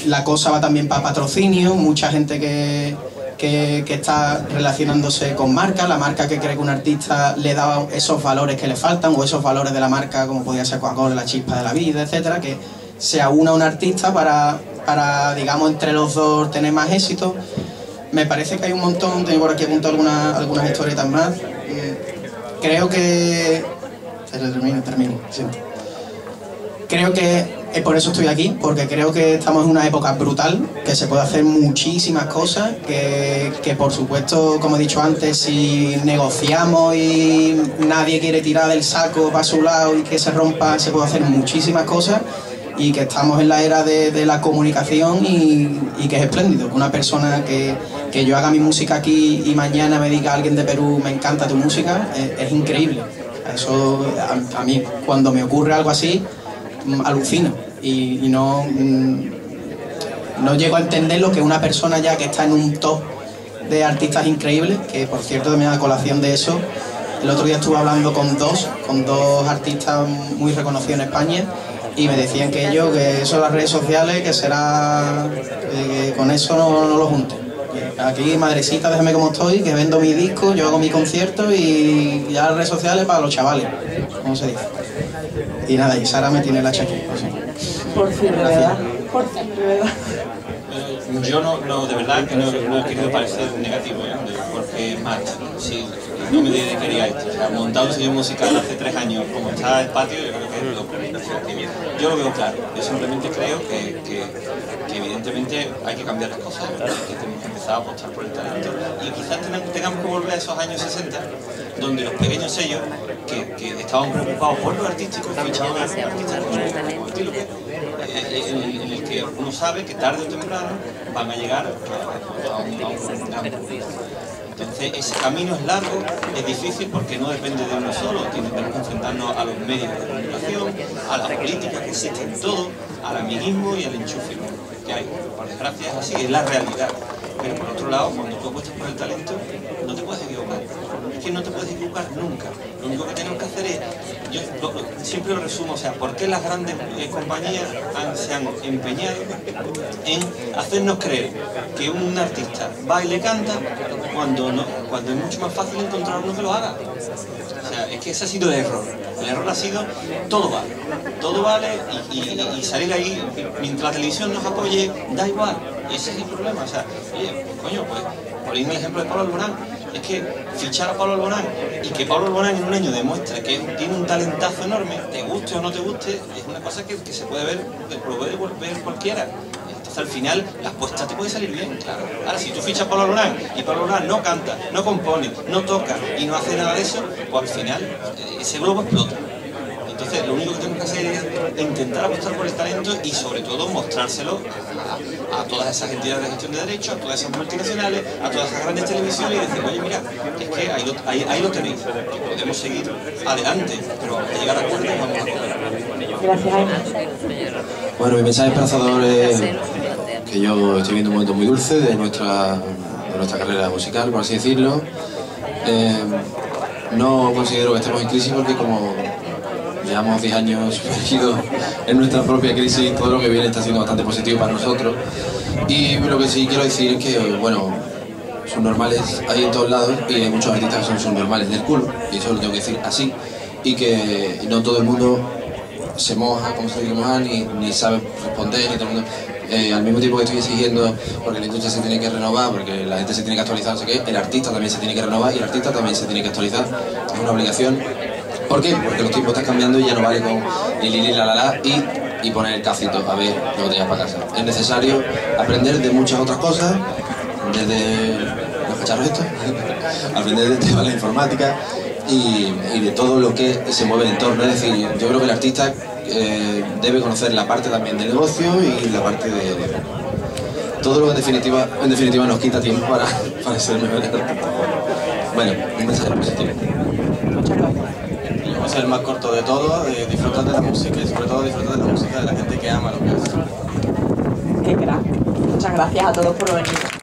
La cosa va también para patrocinio, mucha gente que está relacionándose con marcas, la marca que cree que un artista le da esos valores que le faltan, o esos valores de la marca, como podría ser Coca-Cola, la chispa de la vida, etcétera, que se aúna a un artista para, digamos, entre los dos tener más éxito. Me parece que hay un montón, tengo por aquí apuntado algunas historietas más. Creo que... Termino, sí. Creo que por eso estoy aquí, porque creo que estamos en una época brutal, que se puede hacer muchísimas cosas, que por supuesto, como he dicho antes, si negociamos y nadie quiere tirar del saco para su lado y que se rompa, se puede hacer muchísimas cosas, y que estamos en la era de la comunicación y que es espléndido. Una persona que yo haga mi música aquí y mañana me diga alguien de Perú, me encanta tu música, es increíble. Eso a mí, cuando me ocurre algo así, alucino y no llego a entender lo que una persona ya que está en un top de artistas increíbles, que por cierto también a colación de eso, el otro día estuve hablando con dos artistas muy reconocidos en España y me decían que eso de las redes sociales, que será que con eso no lo junte. Aquí, madrecita, déjame como estoy, que vendo mi disco, yo hago mi concierto y ya las redes sociales para los chavales, ¿cómo se dice? Y nada, y Sara me tiene la chaqueta.
Por fin, de verdad. Por fin, de verdad.
Yo no, de verdad que no he querido parecer negativo, porque más, si no me dedicaría a esto. O sea, montar un sello musical hace 3 años, como está el patio, yo creo que es lo primero. Yo lo veo claro. Yo simplemente creo que evidentemente hay que cambiar las cosas, que tenemos que empezar a apostar por el talento. Y quizás tengamos que volver a esos años 60, donde los pequeños sellos que estaban preocupados por lo artístico fichaban a artistas como Antílope, en el que uno sabe que tarde o temprano van a llegar a un gran público. Entonces ese camino es largo, es difícil porque no depende de uno solo, tenemos que enfrentarnos a los medios de comunicación, a la política que existe en todo, al amiguismo y al enchufismo que hay. Por desgracia es así, es la realidad. Pero por otro lado, cuando tú apuestas por el talento, no te puedes equivocar. Es que no te puedes equivocar nunca. Lo único que tenemos que hacer es, yo siempre lo resumo, o sea, ¿por qué las grandes compañías se han empeñado en hacernos creer que un artista baila y canta cuando es mucho más fácil encontrar uno que lo haga? O sea, es que ese ha sido el error. El error ha sido todo vale y salir ahí mientras la televisión nos apoye, da igual. Y ese es el problema. O sea, oye, coño, pues poniendo el ejemplo de Pablo Alborán, es que fichar a Pablo Alborán y que Pablo Alborán en un año demuestre que tiene un talentazo enorme, te guste o no te guste, es una cosa que se puede ver, lo puede ver cualquiera. Entonces al final la apuesta te puede salir bien, claro. Ahora si tú fichas a Pablo Alborán y Pablo Alborán no canta, no compone, no toca y no hace nada de eso, pues al final ese globo explota. Entonces lo único que tenemos que hacer es intentar apostar por el talento y sobre todo mostrárselo a todas esas entidades de gestión de derechos, a todas esas multinacionales, a todas esas grandes televisiones y decir, oye mira, es que ahí lo tenéis, que podemos seguir adelante, pero para llegar a acuerdos vamos a poder.
Gracias, Jaime.
Bueno, mi mensaje esperanzador es que yo estoy viendo un momento muy dulce de nuestra carrera musical, por así decirlo. No considero que estemos en crisis porque como llevamos 10 años sumergidos en nuestra propia crisis, todo lo que viene está siendo bastante positivo para nosotros. Y lo que sí quiero decir es que, bueno, subnormales hay en todos lados y hay muchos artistas que son subnormales del culo, y eso lo tengo que decir así, y que no todo el mundo se moja como se dice mojar, ni sabe responder, ni todo el mundo... al mismo tiempo que estoy exigiendo, porque la industria se tiene que renovar, porque la gente se tiene que actualizar, no sé qué, el artista también se tiene que renovar y el artista también se tiene que actualizar, es una obligación. ¿Por qué? Porque los tiempos están cambiando y ya no vale con li la la y poner el cacito a ver lo que te llevas para casa. Es necesario aprender de muchas otras cosas, desde los cacharros estos, aprender del tema de la informática y de todo lo que se mueve en el entorno. Es decir, yo creo que el artista debe conocer la parte también del negocio y la parte de todo lo que en definitiva nos quita tiempo para ser mejores artistas. Bueno, un mensaje positivo.
Yo voy a ser el más corto de todo, disfrutar de la música y sobre todo disfrutar de la música de la gente que ama lo que hace.
Qué crack. Muchas gracias a todos por venir.